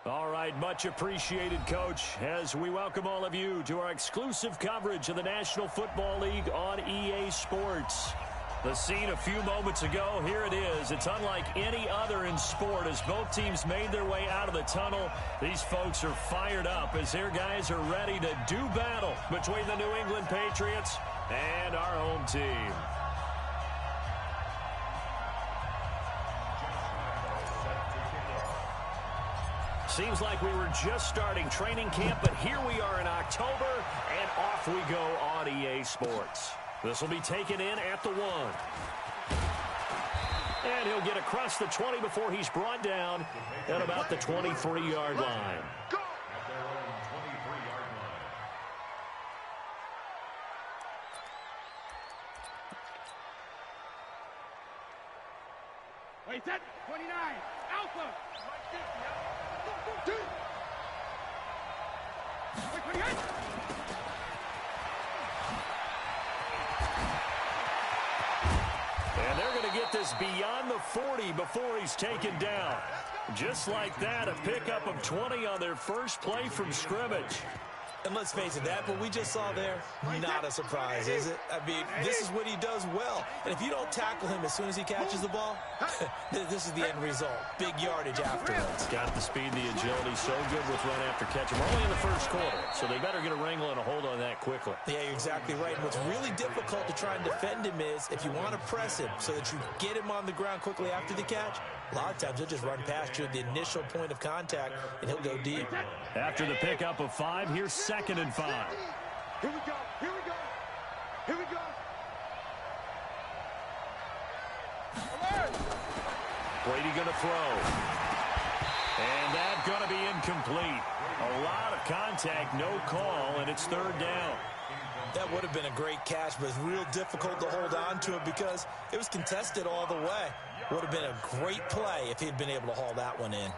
All right, much appreciated, Coach, as we welcome all of you to our exclusive coverage of the National Football League on EA Sports. The scene a few moments ago, here it is. It's unlike any other in sport as both teams made their way out of the tunnel. These folks are fired up as their guys are ready to do battle between the New England Patriots and our home team. Seems like we were just starting training camp, but here we are in October, and off we go on EA Sports. This will be taken in at the 1. And he'll get across the 20 before he's brought down at about the 23-yard line. Wait, set 29. Alpha. Wait, 28. And they're going to get this beyond the 40 before he's taken down. Just like that, a pickup of 20 on their first play from scrimmage. And let's face it, that what we just saw there, not a surprise, is it? I mean, this is what he does well. And if you don't tackle him as soon as he catches the ball, this is the end result. Big yardage afterwards. Got the speed, the agility, so good with run after catch. We're only in the first quarter, so they better get a wrangle and a hold on that quickly. Yeah, you're exactly right. And what's really difficult to try and defend him is if you want to press him so that you get him on the ground quickly after the catch, a lot of times he'll just run past you at the initial point of contact, and he'll go deep. After the pickup of 5, here's 2nd and 5. Here we go. Here we go. Here we go. Brady going to throw. And that's going to be incomplete. A lot of contact, no call, and it's 3rd down. That would have been a great catch, but it's real difficult to hold on to it because it was contested all the way. Would have been a great play if he'd been able to haul that one in.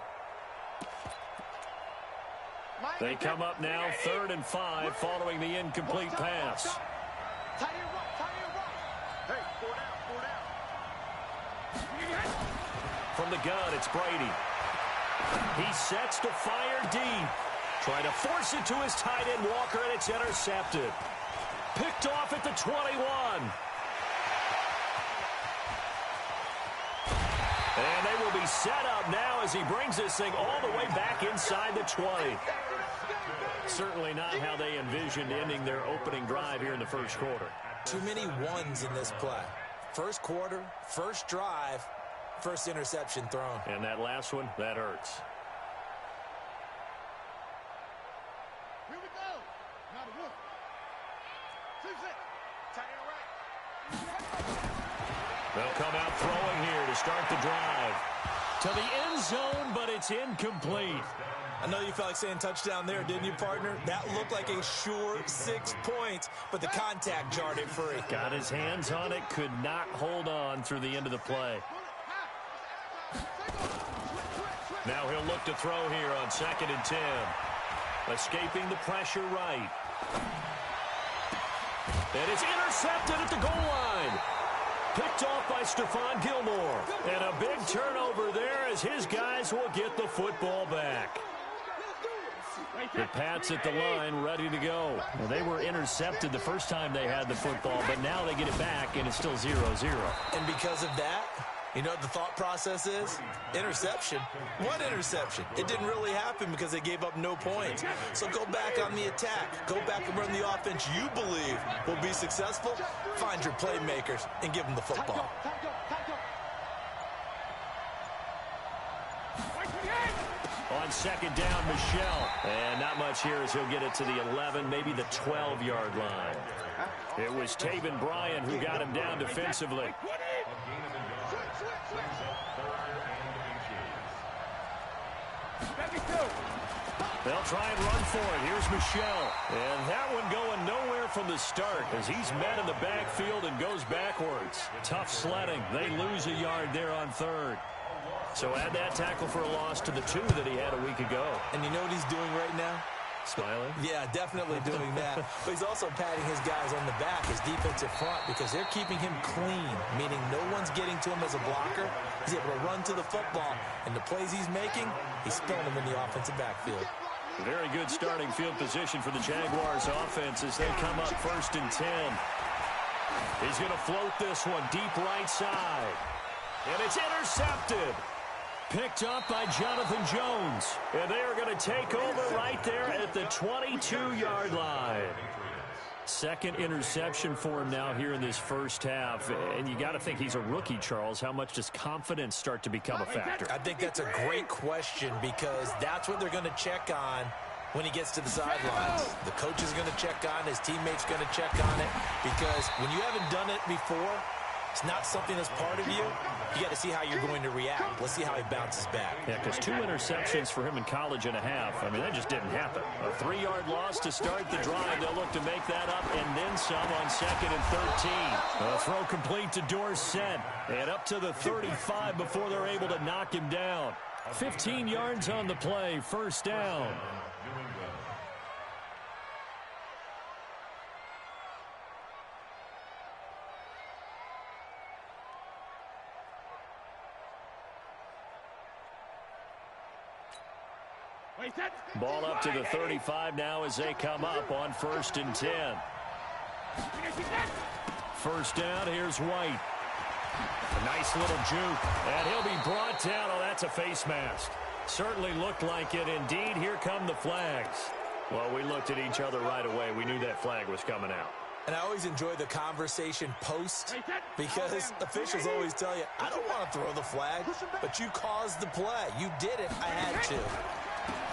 They come up now 3rd and 5 following the incomplete pass. Tight end right. Hey, 4 down. From the gun, it's Brady. He sets to fire deep. Trying to force it to his tight end, Walker, and it's intercepted. Picked off at the 21. And they will be set up now as he brings this thing all the way back inside the 20. Certainly not how they envisioned ending their opening drive here in the first quarter. Too many ones in this play. First quarter, first drive, first interception thrown. And that last one, that hurts. Here we go. Now the 1. 2 6. Tight end right. They'll come out throwing here to start the drive. To the end zone, but it's incomplete. I know you felt like saying touchdown there, didn't you, partner? That looked like a sure 6 points, but the contact jarred it free. Got his hands on it, could not hold on through the end of the play. Now he'll look to throw here on 2nd and 10. Escaping the pressure right. And it's intercepted at the goal line. Picked off by Stephon Gilmore. And a big turnover there as his guys will get the football back. The Pats at the line, ready to go. Well, they were intercepted the first time they had the football, but now they get it back, and it's still 0-0. And because of that, you know what the thought process is? Interception. What interception? It didn't really happen because they gave up no points. So go back on the attack. Go back and run the offense you believe will be successful. Find your playmakers and give them the football. On 2nd down, Michelle. And not much here as he'll get it to the 11, maybe the 12-yard line. It was Taven Bryan who got him down defensively. They'll try and run for it. Here's Michelle. And that one going nowhere from the start as he's met in the backfield and goes backwards. Tough sledding. They lose a yard there on 3rd. So add that tackle for a loss to the 2 that he had a week ago. And you know what he's doing right now? Smiling? Yeah, definitely doing that. But he's also patting his guys on the back, his defensive front, because they're keeping him clean, meaning no one's getting to him as a blocker. He's able to run to the football, and the plays he's making, he's spilling them in the offensive backfield. Very good starting field position for the Jaguars offense as they come up 1st and 10. He's going to float this one deep right side. And it's intercepted. Picked up by Jonathan Jones. And they are going to take over right there at the 22-yard line. Second interception for him now here in this first half. And you got to think he's a rookie, Charles. How much does confidence start to become a factor? I think that's a great question because that's what they're going to check on when he gets to the sidelines. The coach is going to check on, his teammates going to check on it, because when you haven't done it before, it's not something that's part of you. You got to see how you're going to react. Let's see how he bounces back. Yeah, because 2 interceptions for him in college and a half. I mean, that just didn't happen. A 3-yard loss to start the drive. They'll look to make that up and then some on 2nd and 13. A throw complete to Dorsett. And up to the 35 before they're able to knock him down. 15 yards on the play. First down. Ball up to the 35 now as they come up on 1st and 10. First down, here's White. A nice little juke, and he'll be brought down. Oh, that's a face mask. Certainly looked like it. Indeed, here come the flags. Well, we looked at each other right away. We knew that flag was coming out. And I always enjoy the conversation post because officials always tell you, I don't want to throw the flag, but you caused the play. You did it. I had to.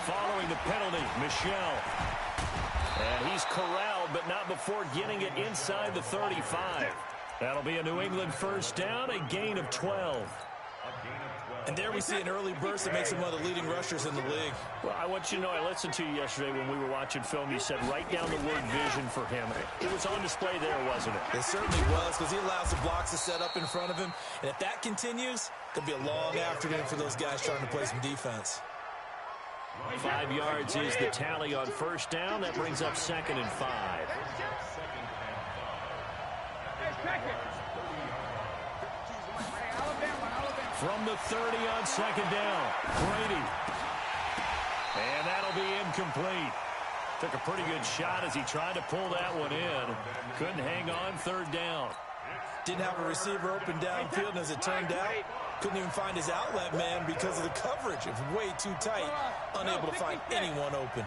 Following the penalty, Michel. And he's corralled, but not before getting it inside the 35. That'll be a New England first down, a gain of 12. And there we see an early burst that makes him one of the leading rushers in the league. Well, I want you to know, I listened to you yesterday when we were watching film. You said write down the word vision for him. It was on display there, wasn't it? It certainly was, because he allows the blocks to set up in front of him. And if that continues, it'll be a long afternoon for those guys trying to play some defense. 5 yards is the tally on first down. That brings up 2nd and 5. From the 30 on 2nd down, Brady. And that'll be incomplete. Took a pretty good shot as he tried to pull that one in. Couldn't hang on 3rd down. Didn't have a receiver open downfield, and as it turned out, couldn't even find his outlet man because of the coverage. It was way too tight, unable to find anyone open.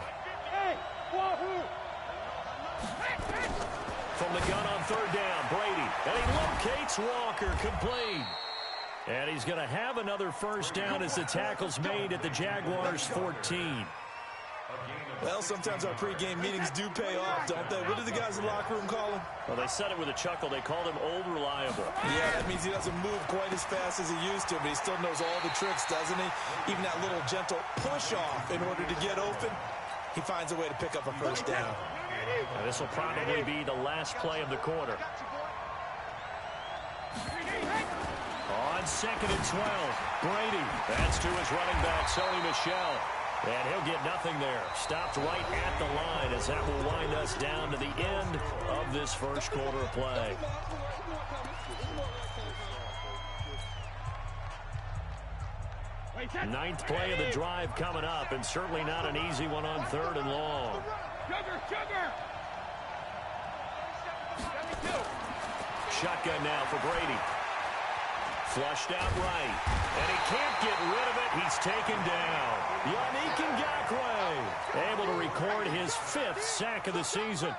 From the gun on 3rd down, Brady. And he locates Walker, complete. And he's going to have another first down as the tackle's made at the Jaguars' 14. Well, sometimes our pregame meetings do pay off, don't they? What do the guys in the locker room call him? Well, they said it with a chuckle. They called him Old Reliable. Yeah, that means he doesn't move quite as fast as he used to, but he still knows all the tricks, doesn't he? Even that little gentle push-off in order to get open, he finds a way to pick up a first down. Now, this will probably be the last play of the quarter. On 2nd and 12, Brady. That's to his running back, Sony Michel. And he'll get nothing there. Stopped right at the line as that will wind us down to the end of this first quarter of play. Ninth play of the drive coming up, and certainly not an easy one on 3rd and long. Shotgun now for Brady. Flushed out right. And he can't get rid of it. He's taken down. Yannick Ngakoue able to record his 5th sack of the season.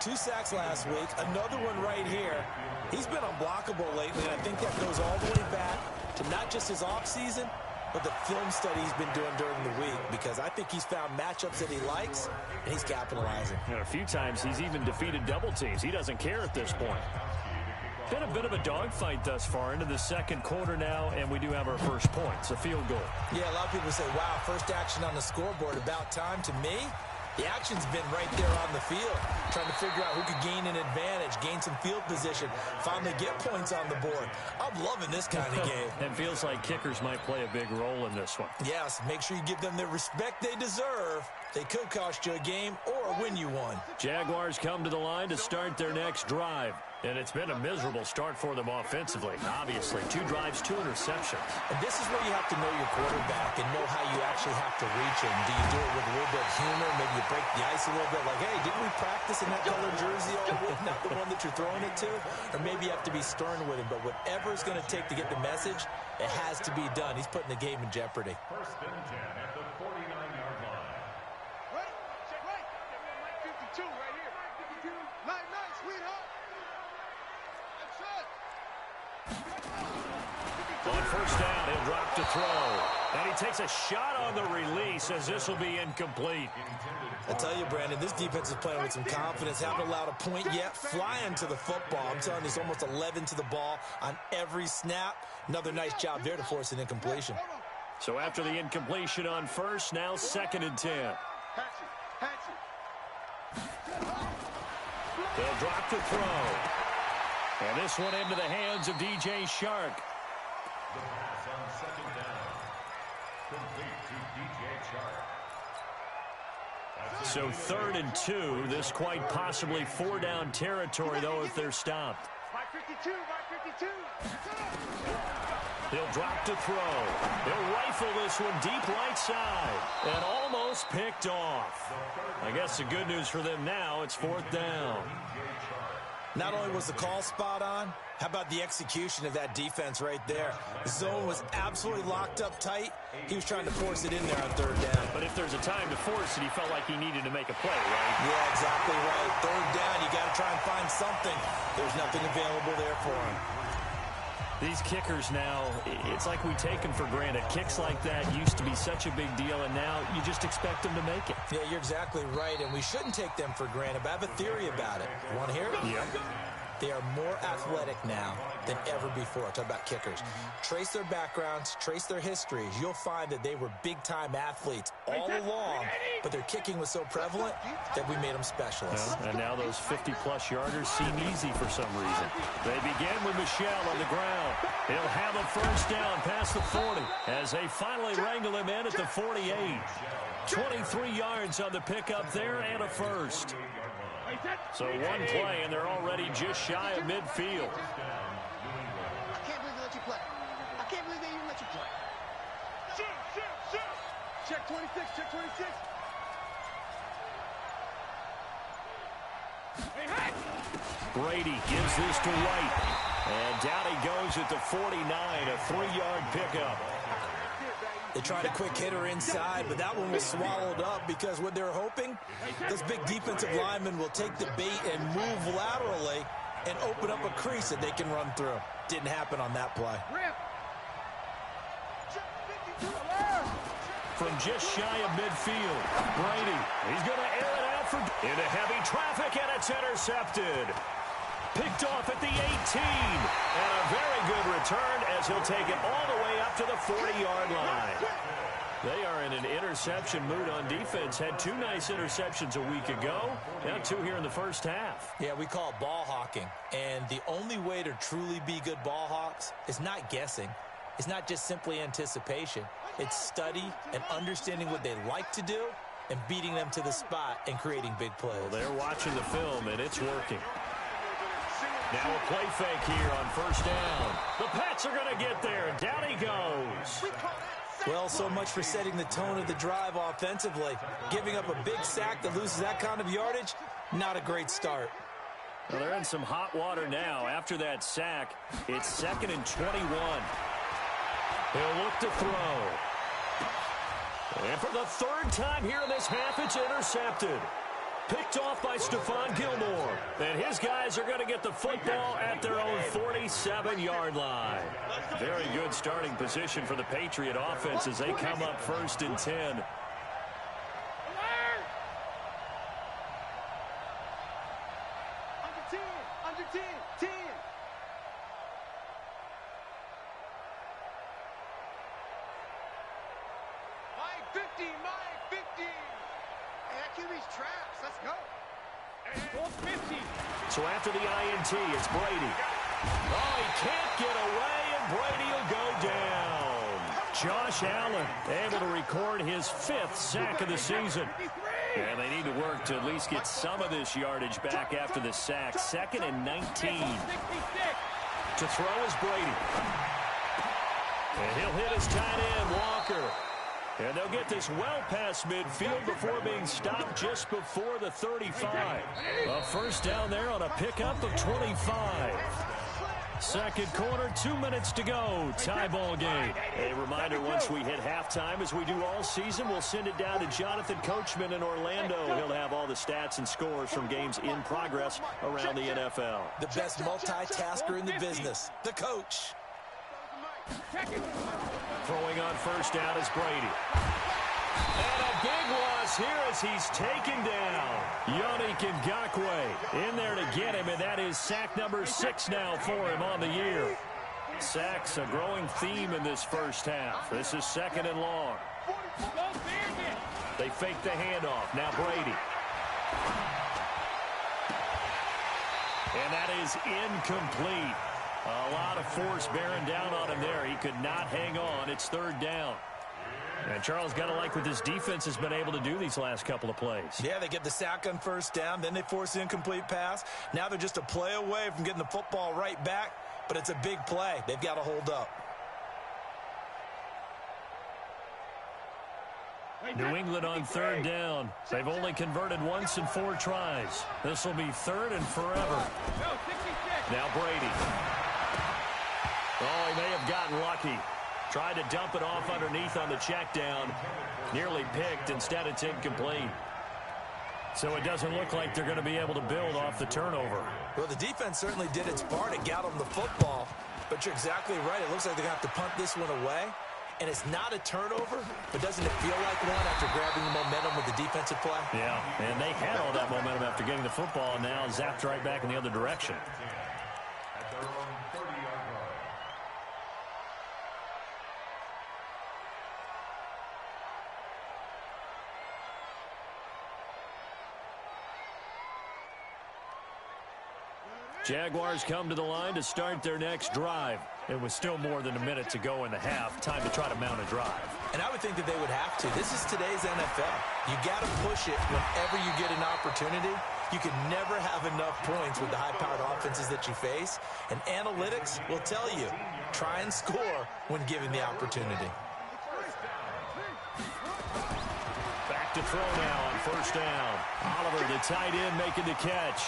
2 sacks last week. Another one right here. He's been unblockable lately, and I think that goes all the way back to not just his offseason, but the film study he's been doing during the week, because I think he's found matchups that he likes, and he's capitalizing. And a few times he's even defeated double teams. He doesn't care at this point. Been a bit of a dogfight thus far into the second quarter now, and we do have our first point. It's a field goal. Yeah, a lot of people say, wow, first action on the scoreboard, about time. To me, The action's been right there on the field, trying to figure out who could gain an advantage, gain some field position, finally get points on the board. I'm loving this kind of game. It feels like kickers might play a big role in this one. Yes, make sure you give them the respect they deserve. They could cost you a game or win you one. Jaguars come to the line to start their next drive. And it's been a miserable start for them offensively. Obviously, 2 drives, 2 interceptions. And this is where you have to know your quarterback and know how you actually have to reach him. Do you do it with a little bit of humor? Maybe you break the ice a little bit like, hey, didn't we practice in that color jersey all week, not the one that you're throwing it to? Or maybe you have to be stern with him. But whatever it's going to take to get the message, it has to be done. He's putting the game in jeopardy. First and 10 at the 49-yard line. Right, check right. 52 right here. 52. Night, sweetheart. On first down, he'll drop to throw. And he takes a shot on the release as this will be incomplete. I tell you, Brandon, this defense is playing with some confidence. Haven't allowed a point yet. Flying to the football. I'm telling you, it's almost 11 to the ball on every snap. Another nice job there to force an incompletion. So after the incompletion on first, now 2nd and 10. They'll drop to throw. And this one into the hands of DJ Shark. The pass on 2nd down. Complete to DJ Shark. So 3rd and 2. This quite possibly 4-down territory, though, if they're stopped. By 52. He'll drop to throw. He'll rifle this one deep right side. And almost picked off. I guess the good news for them now, it's 4th down. Not only was the call spot on, how about the execution of that defense right there? The zone was absolutely locked up tight. He was trying to force it in there on 3rd down. But if there's a time to force it, he felt like he needed to make a play, right? Yeah, exactly right. 3rd down, you got to try and find something. There's nothing available there for him. These kickers now, it's like we take them for granted. Kicks like that used to be such a big deal, and now you just expect them to make it. Yeah, you're exactly right, and we shouldn't take them for granted, but I have a theory about it. You want to hear it? Yeah. They are more athletic now than ever before. Talk about kickers. Trace their backgrounds, trace their histories. You'll find that they were big-time athletes all along, but their kicking was so prevalent that we made them specialists. Well, and now those 50-plus yarders seem easy for some reason. They begin with Michelle on the ground. He'll have a first down past the 40 as they finally wrangle him in at the 48. 23 yards on the pickup there and a first. So one play, and they're already just shy of midfield. I can't believe they let you play. I can't believe they even let you play. Shoot. Check 26, check 26. Brady gives this to White. And down he goes at the 49, a 3-yard pickup. They tried a quick hitter inside, but that one was swallowed up because what they're hoping, this big defensive lineman will take the bait and move laterally and open up a crease that they can run through. Didn't happen on that play. From just shy of midfield, Brady, he's going to air it out into heavy traffic, and it's intercepted. Picked off at the 18, and a very good return as he'll take it all the way up to the 40-yard line. They are in an interception mood on defense. Had 2 nice interceptions a week ago. Now 2 here in the first half. Yeah, we call it ball hawking. And the only way to truly be good ball hawks is not guessing. It's not just simply anticipation. It's study and understanding what they like to do and beating them to the spot and creating big plays. Well, they're watching the film, and it's working. Now a play fake here on first down. The Pats are going to get there. Down he goes. Well, so much for setting the tone of the drive offensively. Giving up a big sack that loses that kind of yardage, not a great start. Well, they're in some hot water now. After that sack, it's 2nd and 21. He'll look to throw. And for the 3rd time here in this half, it's intercepted. Picked off by Stephon Gilmore. And his guys are going to get the football at their own 47-yard line. Very good starting position for the Patriot offense as they come up 1st and 10. Under 10. My 50. Hey, I can't reach traps. Let's go. Full 50. So after the INT, it's Brady. Oh, he can't get away, and Brady will go down. Josh Allen able to record his 5th sack of the season. And they need to work to at least get some of this yardage back after the sack. 2nd and 19. To throw is Brady. And he'll hit his tight end, Walker. And they'll get this well past midfield before being stopped just before the 35. A first down there on a pickup of 25. Second quarter, 2 minutes to go. Tie ball game. A reminder, once we hit halftime, as we do all season, we'll send it down to Jonathan Coachman in Orlando. He'll have all the stats and scores from games in progress around the NFL. The best multitasker in the business, the coach. Throwing on first down is Brady. And a big loss here as he's taken down. Yannick Ngakoue in there to get him, and that is sack number 6 now for him on the year. Sacks a growing theme in this first half. This is 2nd and long. They fake the handoff. Now Brady. And that is incomplete. A lot of force bearing down on him there. He could not hang on. It's 3rd down. And Charles, got to like what this defense has been able to do these last couple of plays. Yeah, they get the sack on first down, then they force the incomplete pass. Now they're just a play away from getting the football right back, but it's a big play. They've got to hold up. New England on 3rd down. They've only converted once in 4 tries. This will be 3rd and forever. Now Brady. Oh, he may have gotten lucky. Tried to dump it off underneath on the check down. Nearly picked. Instead, it's incomplete. So it doesn't look like they're going to be able to build off the turnover. Well, the defense certainly did its part. It got them the football. But you're exactly right. It looks like they're going to have to punt this one away. And it's not a turnover, but doesn't it feel like one after grabbing the momentum with the defensive play? Yeah, and they had all that momentum after getting the football, and now zapped right back in the other direction. At their own 30-yard line. Jaguars come to the line to start their next drive. It was still more than a minute to go in the half. Time to try to mount a drive. And I would think that they would have to. This is today's NFL. You got to push it whenever you get an opportunity. You can never have enough points with the high-powered offenses that you face. And analytics will tell you, try and score when given the opportunity. Back to throw now on first down. Oliver, the tight end, making the catch.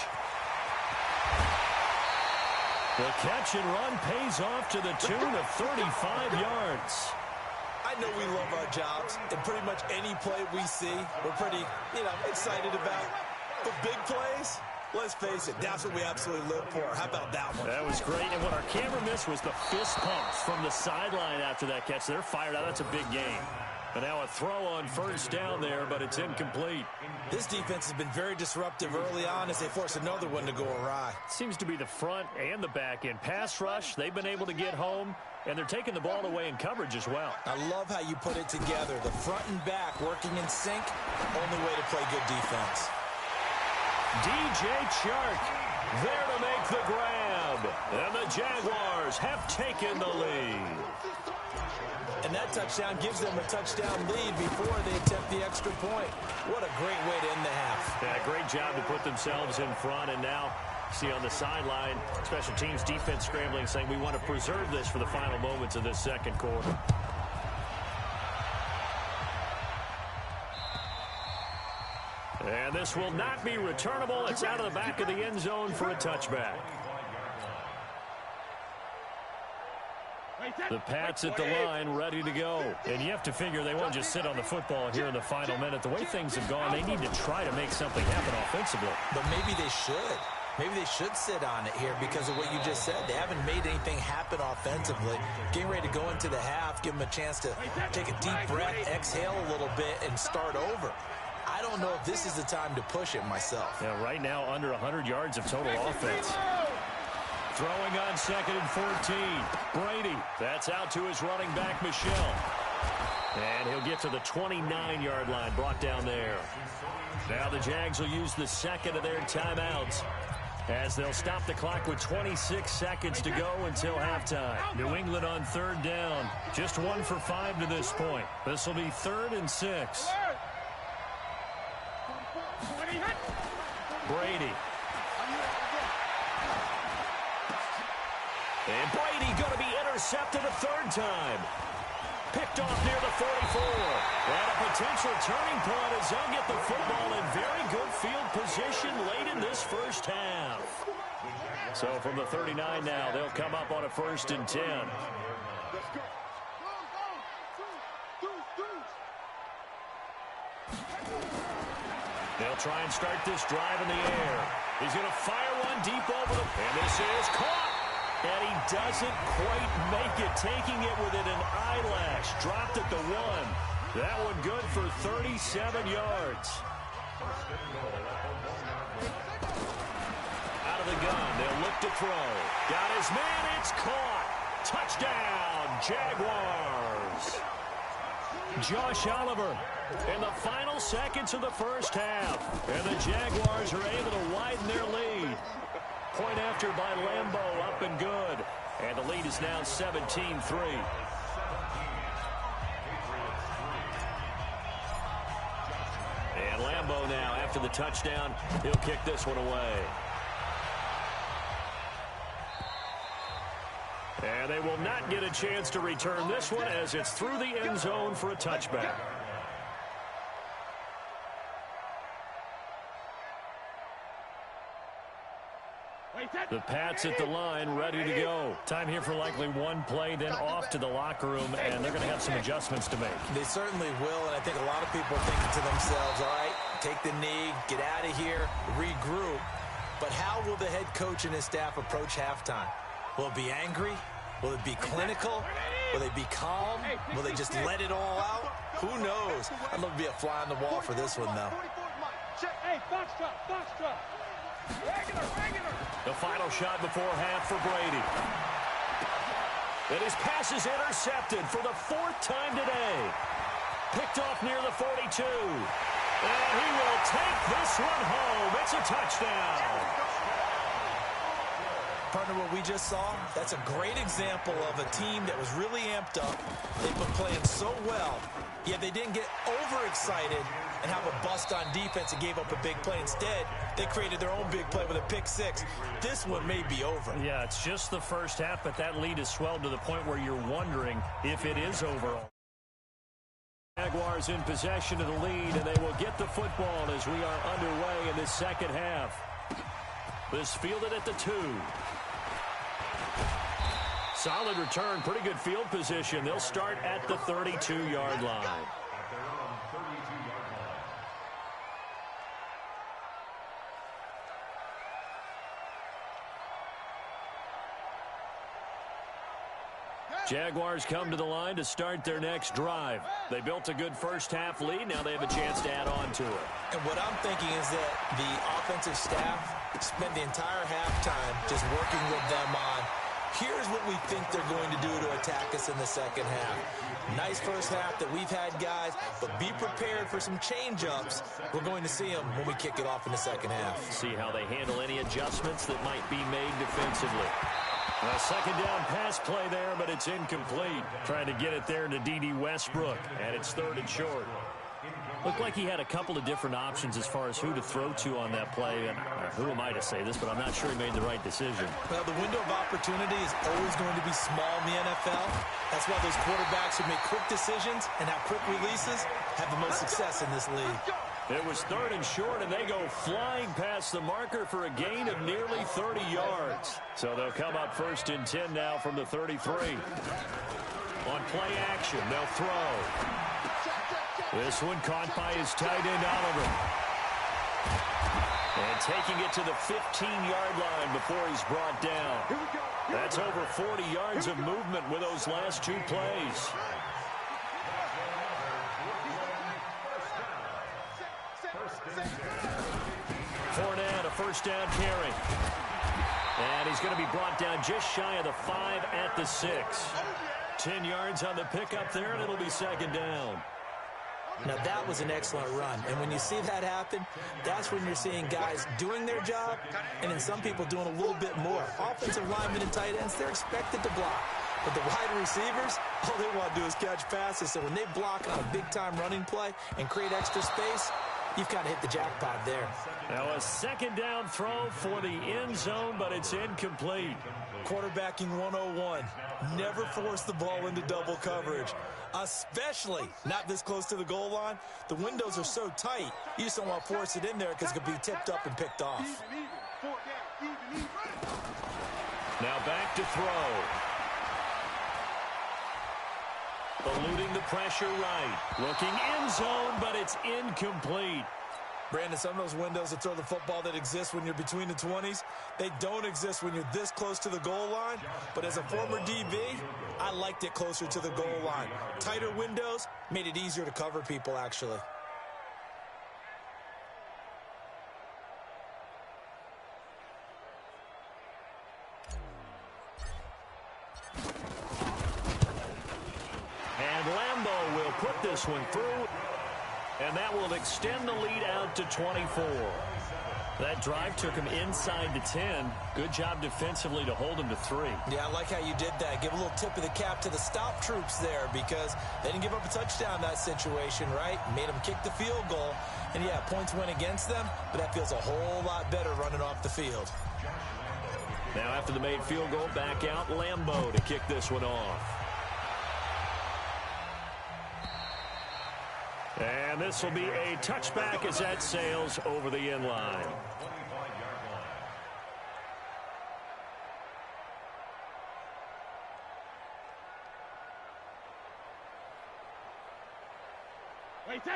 The catch and run pays off to the tune of 35 yards. I know we love our jobs, and pretty much any play we see, we're pretty, excited about. But big plays, let's face it, that's what we absolutely live for. How about that one? That was great, and what our camera missed was the fist pumps from the sideline after that catch. They're fired out. That's a big game. And now a throw on first down there, but it's incomplete. This defense has been very disruptive early on as they force another one to go awry. Seems to be the front and the back end. Pass rush, they've been able to get home, and they're taking the ball away in coverage as well. I love how you put it together. The front and back working in sync, only way to play good defense. DJ Chark there to make the grab. And the Jaguars have taken the lead. And that touchdown gives them a touchdown lead before they attempt the extra point. What a great way to end the half. Yeah, great job to put themselves in front. And now, see on the sideline, special teams defense scrambling, saying we want to preserve this for the final moments of this second quarter. And this will not be returnable. It's out of the back of the end zone for a touchback. The Pats at the line, ready to go. And you have to figure they won't just sit on the football here in the final minute. The way things have gone, they need to try to make something happen offensively. But maybe they should. Maybe they should sit on it here because of what you just said. They haven't made anything happen offensively. Getting ready to go into the half, give them a chance to take a deep breath, exhale a little bit, and start over. I don't know if this is the time to push it myself. Yeah, right now under 100 yards of total offense. Throwing on 2nd and 14. Brady, that's out to his running back, Michel. And he'll get to the 29-yard line, brought down there. Now the Jags will use the second of their timeouts as they'll stop the clock with 26 seconds to go until halftime. New England on third down. Just 1 for 5 to this point. This will be 3rd and 6. Brady. And Brady going to be intercepted a 3rd time. Picked off near the 44. And a potential turning point as they'll get the football in very good field position late in this first half. So from the 39 now, they'll come up on a 1st and 10. They'll try and start this drive in the air. He's going to fire one deep over the... And this is caught. And he doesn't quite make it, taking it within an eyelash. Dropped at the 1. That one good for 37 yards. Out of the gun, they'll look to throw. Got his man, it's caught. Touchdown, Jaguars. Josh Oliver in the final seconds of the first half. And the Jaguars are able to widen their lead. Point after by Lambeau, up and good. And the lead is now 17-3. And Lambeau now, after the touchdown, he'll kick this one away. And they will not get a chance to return this one as it's through the end zone for a touchback. The Pats at the line, ready to go. Time here for likely one play, then off to the locker room, and they're going to have some adjustments to make. They certainly will, and I think a lot of people are thinking to themselves, all right, take the knee, get out of here, regroup. But how will the head coach and his staff approach halftime? Will it be angry? Will it be clinical? Will they be calm? Will they just let it all out? Who knows? I'd love to be a fly on the wall for this one, though. Hey, foxtrot. Regular. The final shot before half for Brady. And his pass is intercepted for the 4th time today. Picked off near the 42. And he will take this one home. It's a touchdown. Partner, what we just saw, that's a great example of a team that was really amped up. They've been playing so well, yet they didn't get overexcited and have a bust on defense and gave up a big play. Instead, they created their own big play with a pick 6. This one may be over. Yeah, it's just the first half, but that lead has swelled to the point where you're wondering if it is over. Jaguars in possession of the lead, and they will get the football as we are underway in this second half. This fielded at the 2. Solid return, pretty good field position. They'll start at the 32-yard line. Jaguars come to the line to start their next drive. They built a good first-half lead. Now they have a chance to add on to it. And what I'm thinking is that the offensive staff spent the entire halftime just working with them on, here's what we think they're going to do to attack us in the second half. Nice first half that we've had, guys, but be prepared for some change-ups. We're going to see them when we kick it off in the second half. See how they handle any adjustments that might be made defensively. A second down pass play there, but it's incomplete. Trying to get it there to D.D. Westbrook, and it's 3rd and short. Looked like he had a couple of different options as far as who to throw to on that play. And who am I to say this, but I'm not sure he made the right decision. Well, the window of opportunity is always going to be small in the NFL. That's why those quarterbacks who make quick decisions and have quick releases have the most success in this league. It was 3rd and short, and they go flying past the marker for a gain of nearly 30 yards. So they'll come up 1st and 10 now from the 33. On play action, they'll throw. This one caught by his tight end, Oliver. And taking it to the 15-yard line before he's brought down. That's over 40 yards of movement with those last 2 plays. Fournette, a first down carry. And he's going to be brought down just shy of the 5 at the 6. 10 yards on the pickup there, and it'll be second down. Now, that was an excellent run. And when you see that happen, that's when you're seeing guys doing their job and then some people doing a little bit more. Offensive linemen and tight ends, they're expected to block. But the wide receivers, all they want to do is catch passes. So when they block on a big-time running play and create extra space, you've kind of hit the jackpot there. Now a second down throw for the end zone, but it's incomplete. Quarterbacking 101. Never force the ball into double coverage, especially not this close to the goal line. The windows are so tight, you just don't want to force it in there because it could be tipped up and picked off. Now back to throw. Eluding the pressure right. Looking end zone, but it's incomplete. Brandon, some of those windows that throw the football that exist when you're between the 20s, they don't exist when you're this close to the goal line. But as a former DB, I liked it closer to the goal line. Tighter windows made it easier to cover people, actually. And Lambeau will put this one through. And that will extend the lead out to 24. That drive took him inside the 10. Good job defensively to hold him to 3. Yeah, I like how you did that. Give a little tip of the cap to the stop troops there because they didn't give up a touchdown in that situation, right? Made them kick the field goal. And, yeah, points went against them, but that feels a whole lot better running off the field. Now after the made field goal, back out Lambeau to kick this one off. And this will be a touchback as that sails over the end line.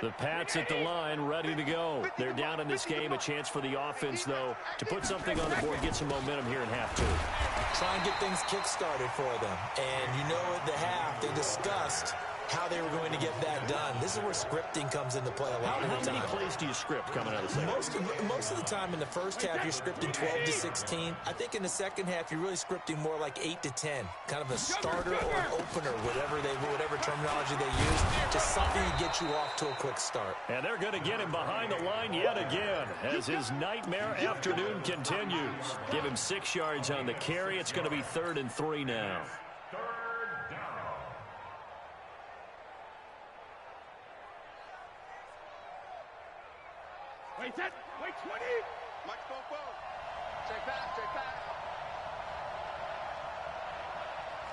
The Pats at the line, ready to go. They're down in this game. A chance for the offense, though, to put something on the board, get some momentum here in half two. Try and get things kick-started for them. And you know at the half, they discussed how they were going to get that done. This is where scripting comes into play a lot of the time. How many plays do you script coming out of the second? Most of the time in the first half, you're scripting 12 to 16. I think in the second half, you're really scripting more like 8 to 10. Kind of a starter or an opener, whatever terminology they use. Just something to get you off to a quick start. And they're going to get him behind the line yet again as his nightmare afternoon continues. Give him 6 yards on the carry. It's going to be 3rd and 3 now. Wait, set. Wait, 20. Mike Popo. Check back, check back.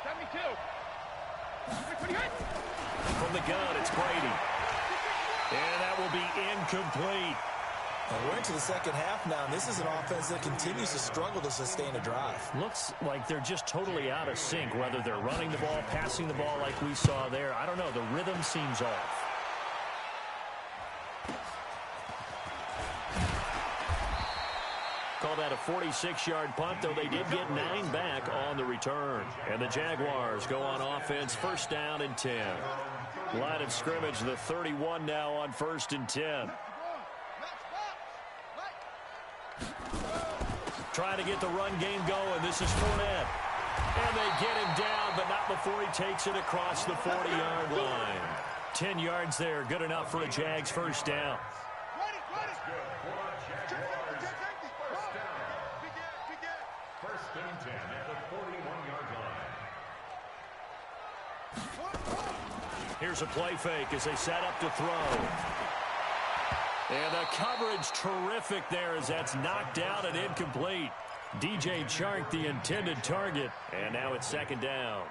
72. Wait, 28. From the gun, it's Brady. And that will be incomplete. And we're into the second half now, and this is an offense that continues to struggle to sustain a drive. Looks like they're just totally out of sync, whether they're running the ball, passing the ball like we saw there. I don't know. The rhythm seems off. Call that a 46-yard punt, though they did get 9 back on the return. And the Jaguars go on offense, 1st down and 10. Line of scrimmage, the 31 now on 1st and 10. Trying to get the run game going. This is Fournette. And they get him down, but not before he takes it across the 40-yard line. 10 yards there, good enough for a Jags 1st down. Here's a play fake as they set up to throw. And the coverage terrific there as that's knocked down and incomplete. DJ Chark, the intended target. And now it's 2nd down.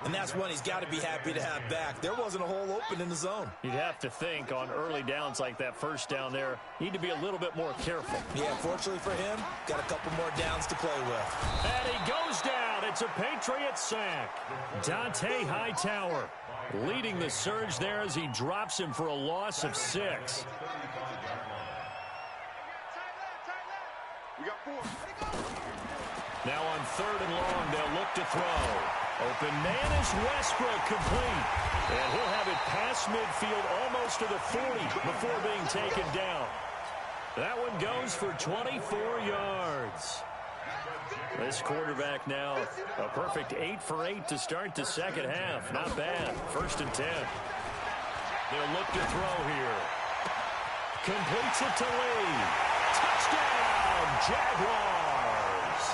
And that's one he's got to be happy to have back. There wasn't a hole open in the zone. You'd have to think on early downs like that 1st down there, need to be a little bit more careful. Yeah, fortunately for him, got a couple more downs to play with. And he goes down. It's a Patriot sack. Dante Hightower leading the surge there as he drops him for a loss of 6. Now on 3rd and long, they'll look to throw. Open man is Westbrook, complete. And he'll have it past midfield almost to the 40 before being taken down. That one goes for 24 yards. This quarterback now a perfect 8 for 8 to start the second half. Not bad. 1st and 10. They'll look to throw here. Completes it to Lee. Touchdown, Jaguars.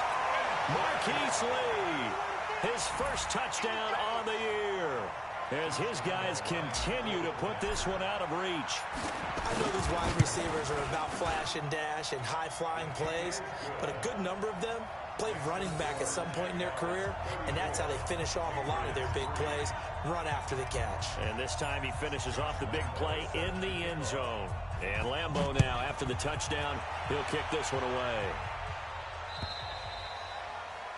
Marquise Lee, his first touchdown on the year, as his guys continue to put this one out of reach. I know these wide receivers are about flash and dash and high-flying plays, but a good number of them played running back at some point in their career, and that's how they finish off a lot of their big plays, run after the catch. And this time he finishes off the big play in the end zone. And Lambeau now, after the touchdown, he'll kick this one away.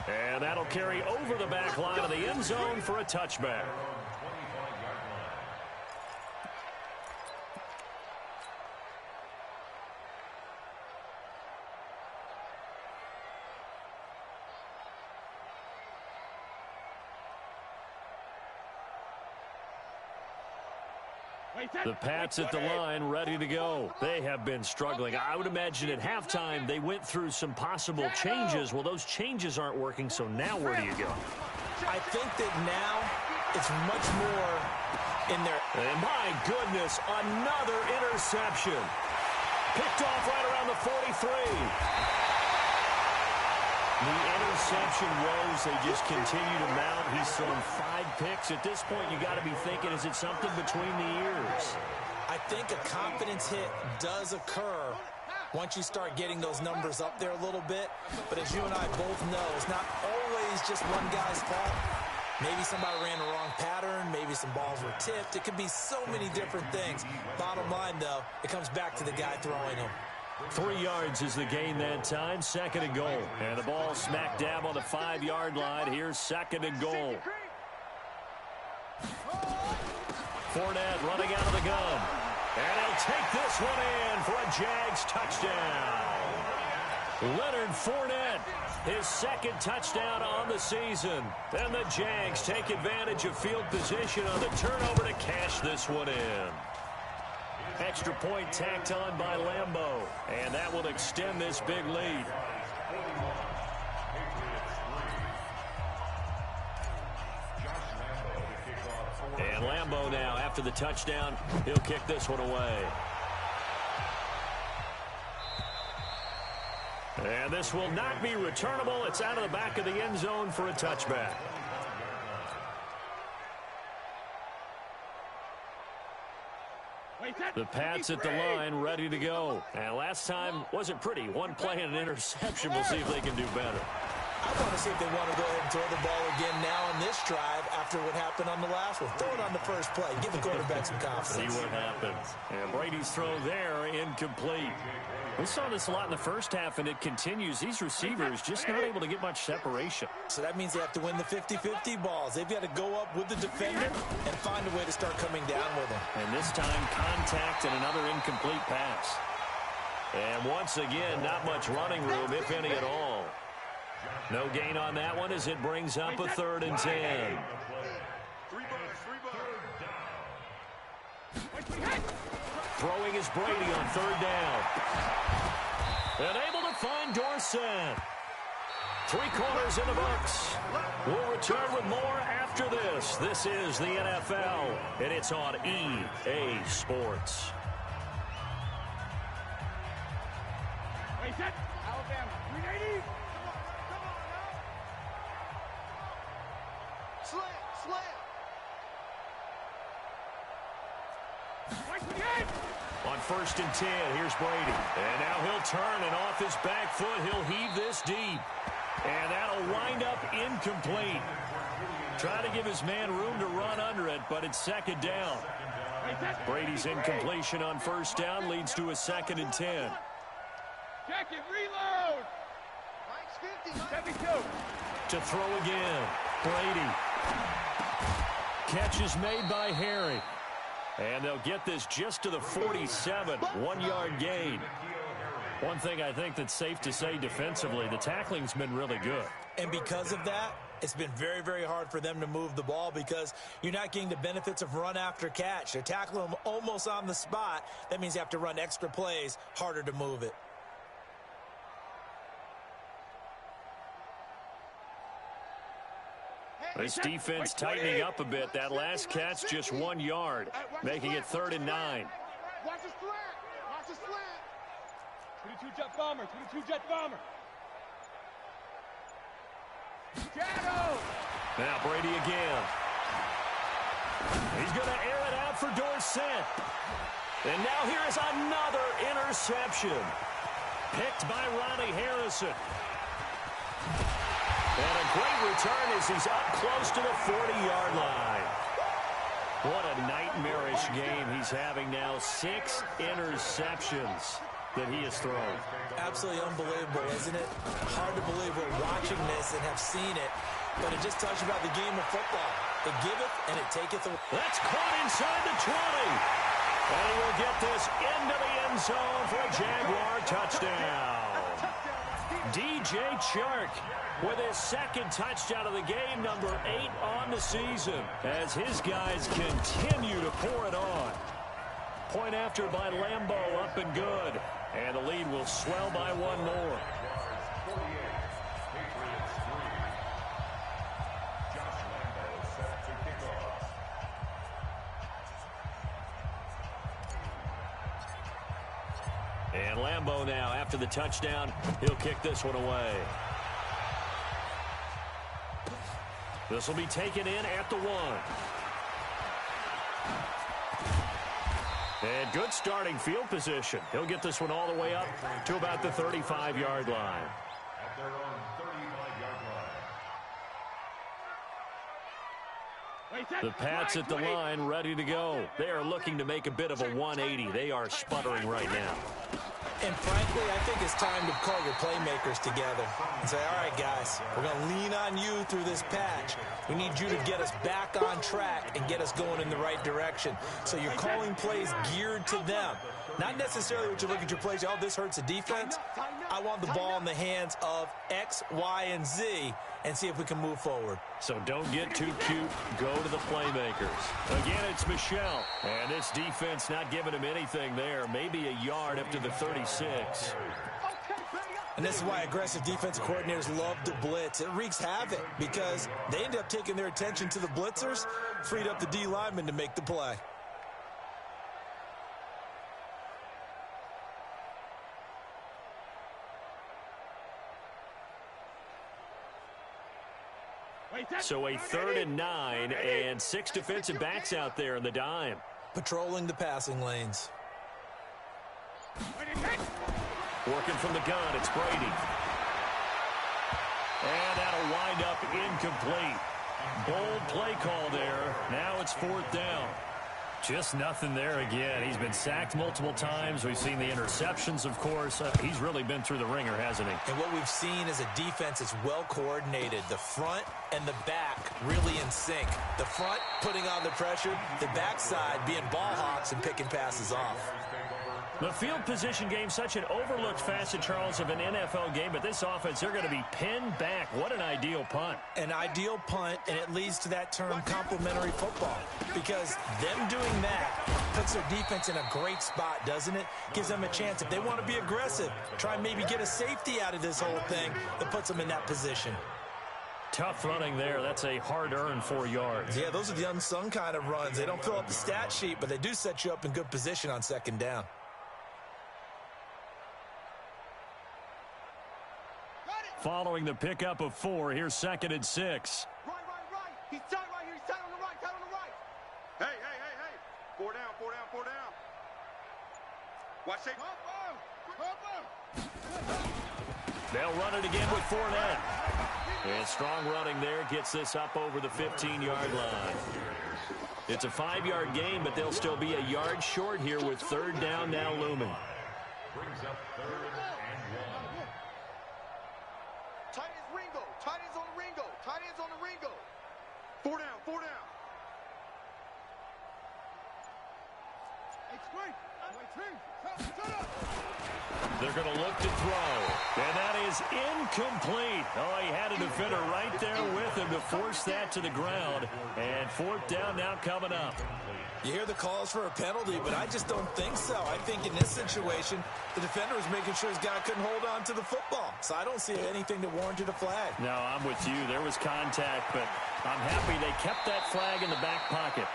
And that'll carry over the back line of the end zone for a touchback. The Pats at the line, ready to go. They have been struggling. I would imagine at halftime they went through some possible changes. Well, those changes aren't working, so now where do you go? I think that now it's much more in there. And my goodness, another interception. Picked off right around the 43. The interception woes, they just continue to mount. He's thrown 5 picks. At this point, you got to be thinking, is it something between the ears? I think a confidence hit does occur once you start getting those numbers up there a little bit. But as you and I both know, it's not always just one guy's fault. Maybe somebody ran the wrong pattern. Maybe some balls were tipped. It could be so many different things. Bottom line, though, it comes back to the guy throwing them. 3 yards is the gain that time. 2nd and goal. And the ball smack dab on the 5-yard line. Here's 2nd and goal. Fournette running out of the gun. And he'll take this one in for a Jags touchdown. Leonard Fournette, his 2nd touchdown on the season. And the Jags take advantage of field position on the turnover to cash this one in. Extra point tacked on by Lambeau. And that will extend this big lead. And Lambeau now, after the touchdown, he'll kick this one away. And this will not be returnable. It's out of the back of the end zone for a touchback. The Pats at the line, ready to go. And last time wasn't pretty. 1 play and an interception. We'll see if they can do better. I want to see if they want to go ahead and throw the ball again now on this drive after what happened on the last one. Throw it on the first play. Give the quarterback some confidence. See what happens. And Brady's throw there, incomplete. We saw this a lot in the first half, and it continues. These receivers just not able to get much separation. So that means they have to win the 50-50 balls. They've got to go up with the defender and find a way to start coming down with them. And this time, contact and another incomplete pass. And once again, not much running room, if any at all. No gain on that one as it brings up a 3rd and 10. Throwing is Brady on 3rd down. And able to find Dorsett. 3 quarters in the books. We'll return with more after this. This is the NFL, and it's on EA Sports. Alabama, 380. Slam, slam. On 1st and 10, here's Brady. And now he'll turn, and off his back foot, he'll heave this deep. And that'll wind up incomplete. Trying to give his man room to run under it, but it's 2nd down. Brady's incompletion on 1st down leads to a 2nd and 10. Check it, reload. Mike's 50, 72. To throw again, Brady. Catch is made by Harry. And they'll get this just to the 47, 1-yard gain. One thing I think that's safe to say defensively, the tackling's been really good. And because of that, it's been very, very hard for them to move the ball because you're not getting the benefits of run after catch. They're tackling them almost on the spot. That means you have to run extra plays, harder to move it. This defense tightening up a bit. That last catch just 1 yard, making it 3rd and 9. Watch the slant. Watch the slant. 22 jet bomber. 22 jet bomber. Shadow. Now Brady again. He's going to air it out for Dorsett. And now here is another interception. Picked by Ronnie Harrison. And a great return as he's up close to the 40-yard line. What a nightmarish game he's having now. 6 interceptions that he has thrown. Absolutely unbelievable, isn't it? Hard to believe we're watching this and have seen it, but it just tells you about the game of football. It giveth and it taketh away. That's caught inside the 20. And he will get this into the end zone for a Jaguar touchdown. DJ Chark with his 2nd touchdown of the game, number 8 on the season, as his guys continue to pour it on. Point after by Lambo, up and good. And the lead will swell by 1 more. And Lambo now, after the touchdown, he'll kick this one away. This will be taken in at the 1. And good starting field position. He'll get this one all the way up to about the 35-yard line. At their own 35-yard line. The Pats at the line, ready to go. They are looking to make a bit of a 180. They are sputtering right now. And frankly, I think it's time to call your playmakers together and say, all right, guys, we're going to lean on you through this patch. We need you to get us back on track and get us going in the right direction. So you're calling plays geared to them. Not necessarily what you look at your plays, oh, this hurts the defense. I want the ball in the hands of X, Y, and Z and see if we can move forward. So don't get too cute. Go to the playmakers. Again, it's Michel. And this defense not giving him anything there. Maybe a yard up to the 36. And this is why aggressive defensive coordinators love to blitz. It wreaks havoc because they end up taking their attention to the blitzers, freed up the D lineman to make the play. So a 3rd and 9 and 6 defensive backs out there in the dime. Patrolling the passing lanes. Working from the gun, it's Brady. And that'll wind up incomplete. Bold play call there. Now it's 4th down. Just nothing there again. He's been sacked multiple times. We've seen the interceptions, of course. He's really been through the ringer, hasn't he? And what we've seen is a defense that's well coordinated. The front and the back really in sync. The front putting on the pressure, the backside being ball hawks and picking passes off. The field position game, such an overlooked facet, Charles, of an NFL game, but this offense, they're going to be pinned back. What an ideal punt. An ideal punt, and it leads to that term complementary football, because them doing that puts their defense in a great spot, doesn't it? Gives them a chance. If they want to be aggressive, try and maybe get a safety out of this whole thing, that puts them in that position. Tough running there. That's a hard-earned 4 yards. Yeah, those are the unsung kind of runs. They don't fill up the stat sheet, but they do set you up in good position on 2nd down. Following the pickup of 4, here's 2nd and 6. Right. He's tight right here. He's tight on the right. Hey. 4 down. Watch it. They'll run it again with Fournette. And strong running there gets this up over the 15-yard line. It's a 5-yard gain, but they'll still be a yard short here with 3rd down now looming. Brings up 3rd and 1. Tight ends Ringo. Tight ends on the Ringo. 4 down. They're going to look to throw, and that is incomplete. Oh, he had a defender right there with him to force that to the ground, and fourth down now coming up. You hear the calls for a penalty, but I just don't think so. I think in this situation, the defender was making sure his guy couldn't hold on to the football. So I don't see anything that warranted a flag. No, I'm with you. There was contact, but I'm happy they kept that flag in the back pocket.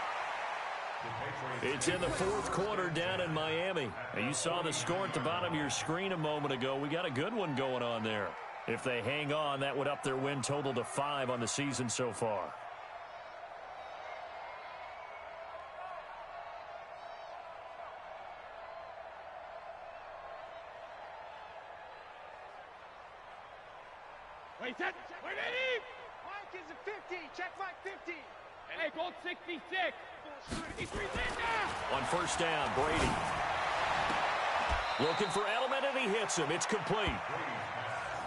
It's in the fourth quarter down in Miami. You saw the score at the bottom of your screen a moment ago. We got a good one going on there. If they hang on, that would up their win total to 5 on the season so far. Wait, set. Wait, ready? Mike is a 50. Check Mike 50. Hey, gold 66. 63 On first down, Brady. Looking for Edelman, and he hits him. It's complete.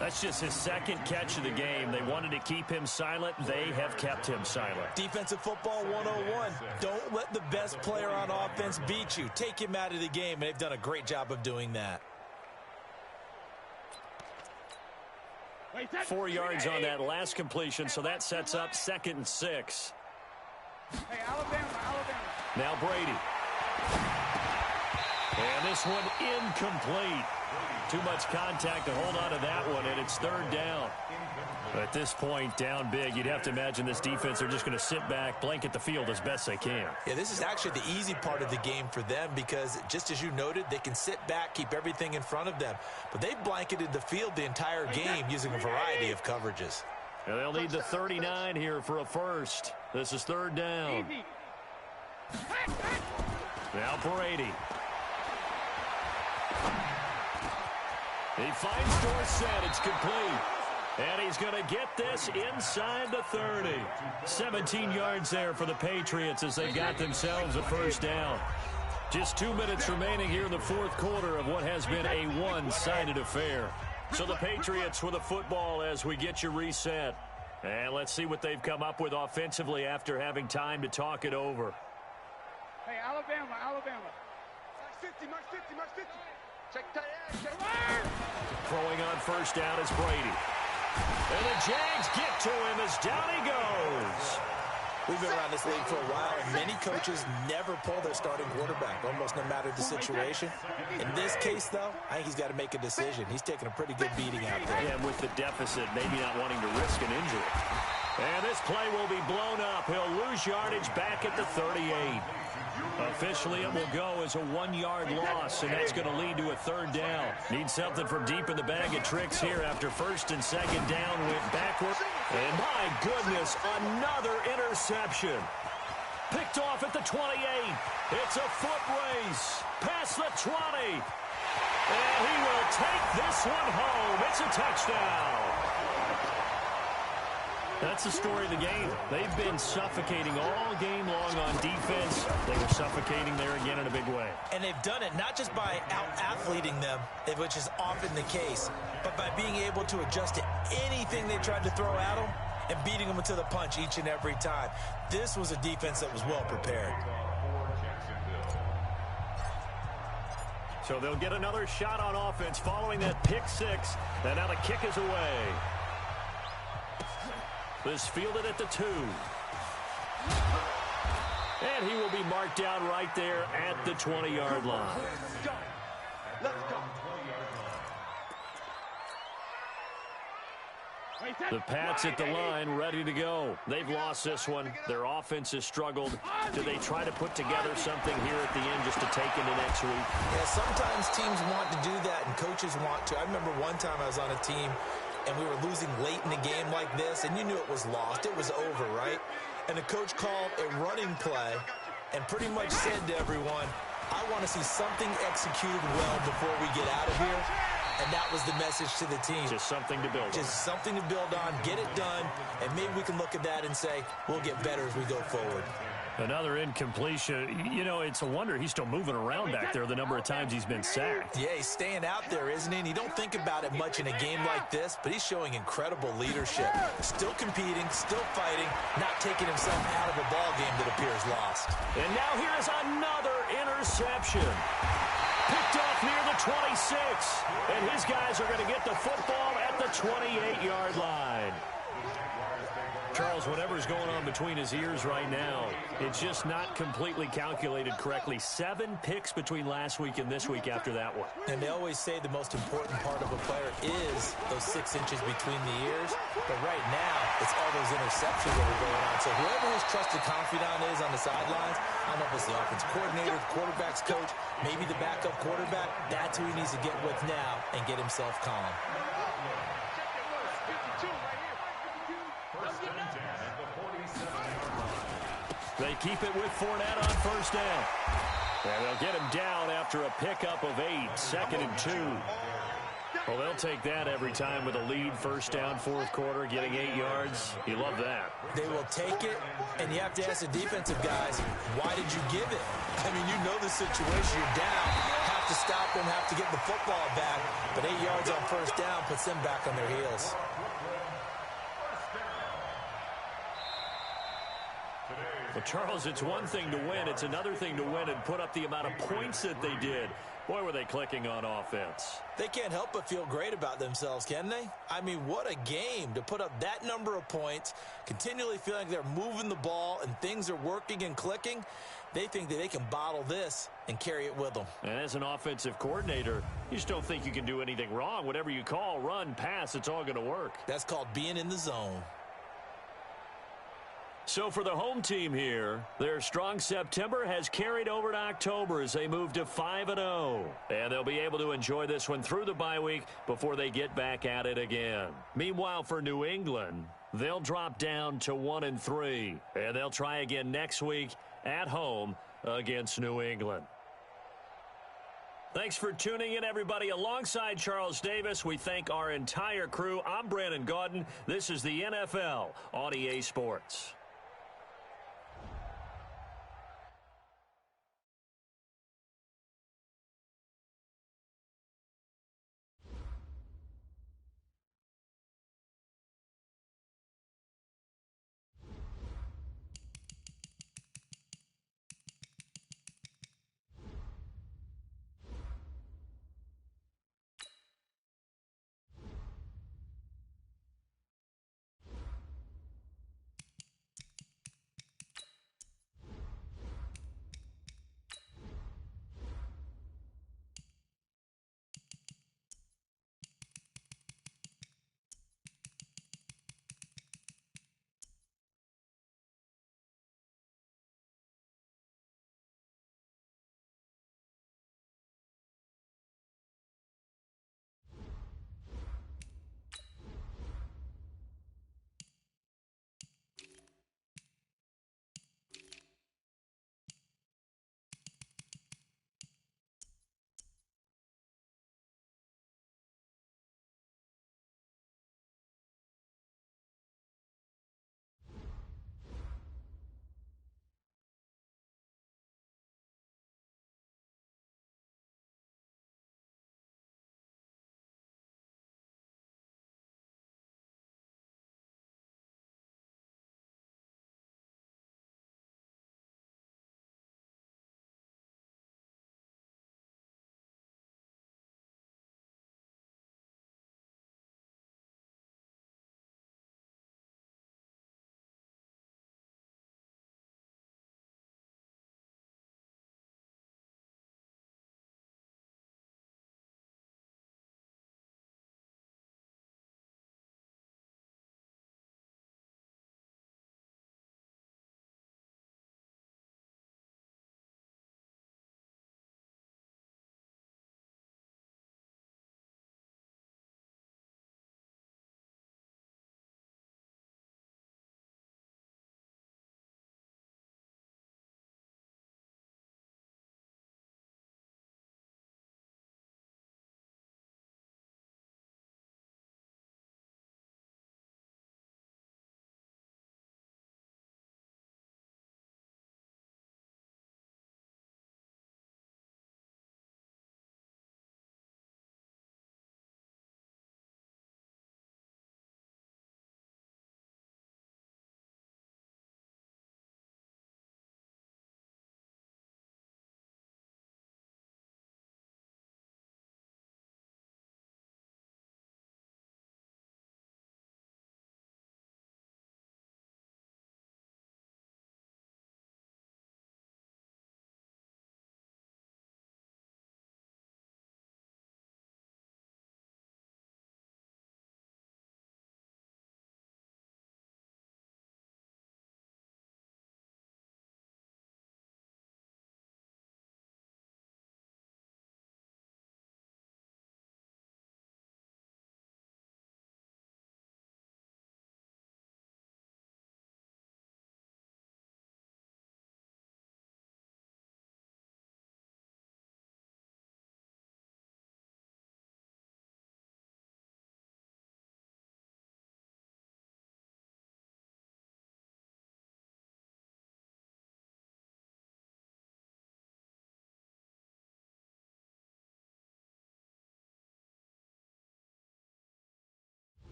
That's just his second catch of the game. They wanted to keep him silent. They have kept him silent. Defensive football 101. Don't let the best player on offense beat you. Take him out of the game, and they've done a great job of doing that. 4 yards on that last completion, so that sets up 2nd and 6. Hey, Alabama. Now Brady. And this one incomplete. Too much contact to hold on to that one, and it's 3rd down. At this point, down big, you'd have to imagine this defense are just going to sit back, blanket the field as best they can. Yeah, this is actually the easy part of the game for them because, just as you noted, they can sit back, keep everything in front of them. But they've blanketed the field the entire game using a variety of coverages. And they'll need the 39 here for a first. This is 3rd down. Now Brady. He finds Dorsett. It's complete. And he's going to get this inside the 30. 17 yards there for the Patriots as they got themselves a first down. Just 2 minutes remaining here in the fourth quarter of what has been a one-sided affair. So the Patriots with the football as we get you reset. And let's see what they've come up with offensively after having time to talk it over. Hey, Alabama. March 50. Check tight end. Check Throwing on first down is Brady. And the Jags get to him as down he goes. We've been around this league for a while, and many coaches never pull their starting quarterback, almost no matter the situation. In this case, though, I think he's got to make a decision. He's taking a pretty good beating out there. And with the deficit, maybe not wanting to risk an injury. And this play will be blown up. He'll lose yardage back at the 38. Officially, it will go as a 1-yard loss, and that's going to lead to a 3rd down. Need something from deep in the bag of tricks here after 1st and 2nd down went backward. And my goodness, another interception. Picked off at the 28. It's a foot race past the 20. And he will take this one home. It's a touchdown. That's the story of the game. They've been suffocating all game long on defense. They were suffocating there again in a big way. And they've done it not just by out-athleting them, which is often the case, but by being able to adjust to anything they tried to throw at them and beating them to the punch each and every time. This was a defense that was well prepared. So they'll get another shot on offense following that pick 6. And now the kick is away. This fielded at the 2. And he will be marked down right there at the 20-yard line. Let's go. The Pats at the line, ready to go. They've lost this one. Their offense has struggled. Do they try to put together something here at the end just to take into next week? Yeah, sometimes teams want to do that and coaches want to. I remember one time I was on a team and we were losing late in a game like this, and you knew it was lost. It was over, right? And the coach called a running play and pretty much said to everyone, I want to see something executed well before we get out of here. And that was the message to the team. Just something to build on. Just something to build on, get it done, and maybe we can look at that and say, we'll get better as we go forward. Another incompletion. You know, it's a wonder he's still moving around back there the number of times he's been sacked. Yeah, he's staying out there, isn't he? And you don't think about it much in a game like this, but he's showing incredible leadership. Still competing, still fighting, not taking himself out of a ball game that appears lost. And now here's another interception. interception. Picked off near the 26. And his guys are going to get the football at the 28-yard line. Charles, whatever's going on between his ears right now, it's just not completely calculated correctly. 7 picks between last week and this week after that one. And they always say the most important part of a player is those 6 inches between the ears. But right now, it's all those interceptions that are going on. So whoever his trusted confidant is on the sidelines, I don't know if it's the offense coordinator, the quarterback's coach, maybe the backup quarterback, that's who he needs to get with now and get himself calm. They keep it with Fournette on first down. And they'll get him down after a pickup of 8, 2nd and 2. Well, they'll take that every time with a lead, first down, fourth quarter, getting 8 yards. You love that. They will take it, and you have to ask the defensive guys, why did you give it? I mean, you know the situation. You're down. Have to stop them, have to get the football back. But 8 yards on first down puts them back on their heels. Well, Charles, it's one thing to win. It's another thing to win and put up the amount of points that they did. Boy, were they clicking on offense. They can't help but feel great about themselves, can they? I mean, what a game to put up that number of points, continually feeling like they're moving the ball and things are working and clicking. They think that they can bottle this and carry it with them. And as an offensive coordinator, you just don't think you can do anything wrong. Whatever you call, run, pass, it's all going to work. That's called being in the zone. So for the home team here, their strong September has carried over to October as they move to 5-0. And they'll be able to enjoy this one through the bye week before they get back at it again. Meanwhile, for New England, they'll drop down to 1-3. And they'll try again next week at home against New England. Thanks for tuning in, everybody. Alongside Charles Davis, we thank our entire crew. I'm Brandon Gaudin. This is the NFL on EA Sports.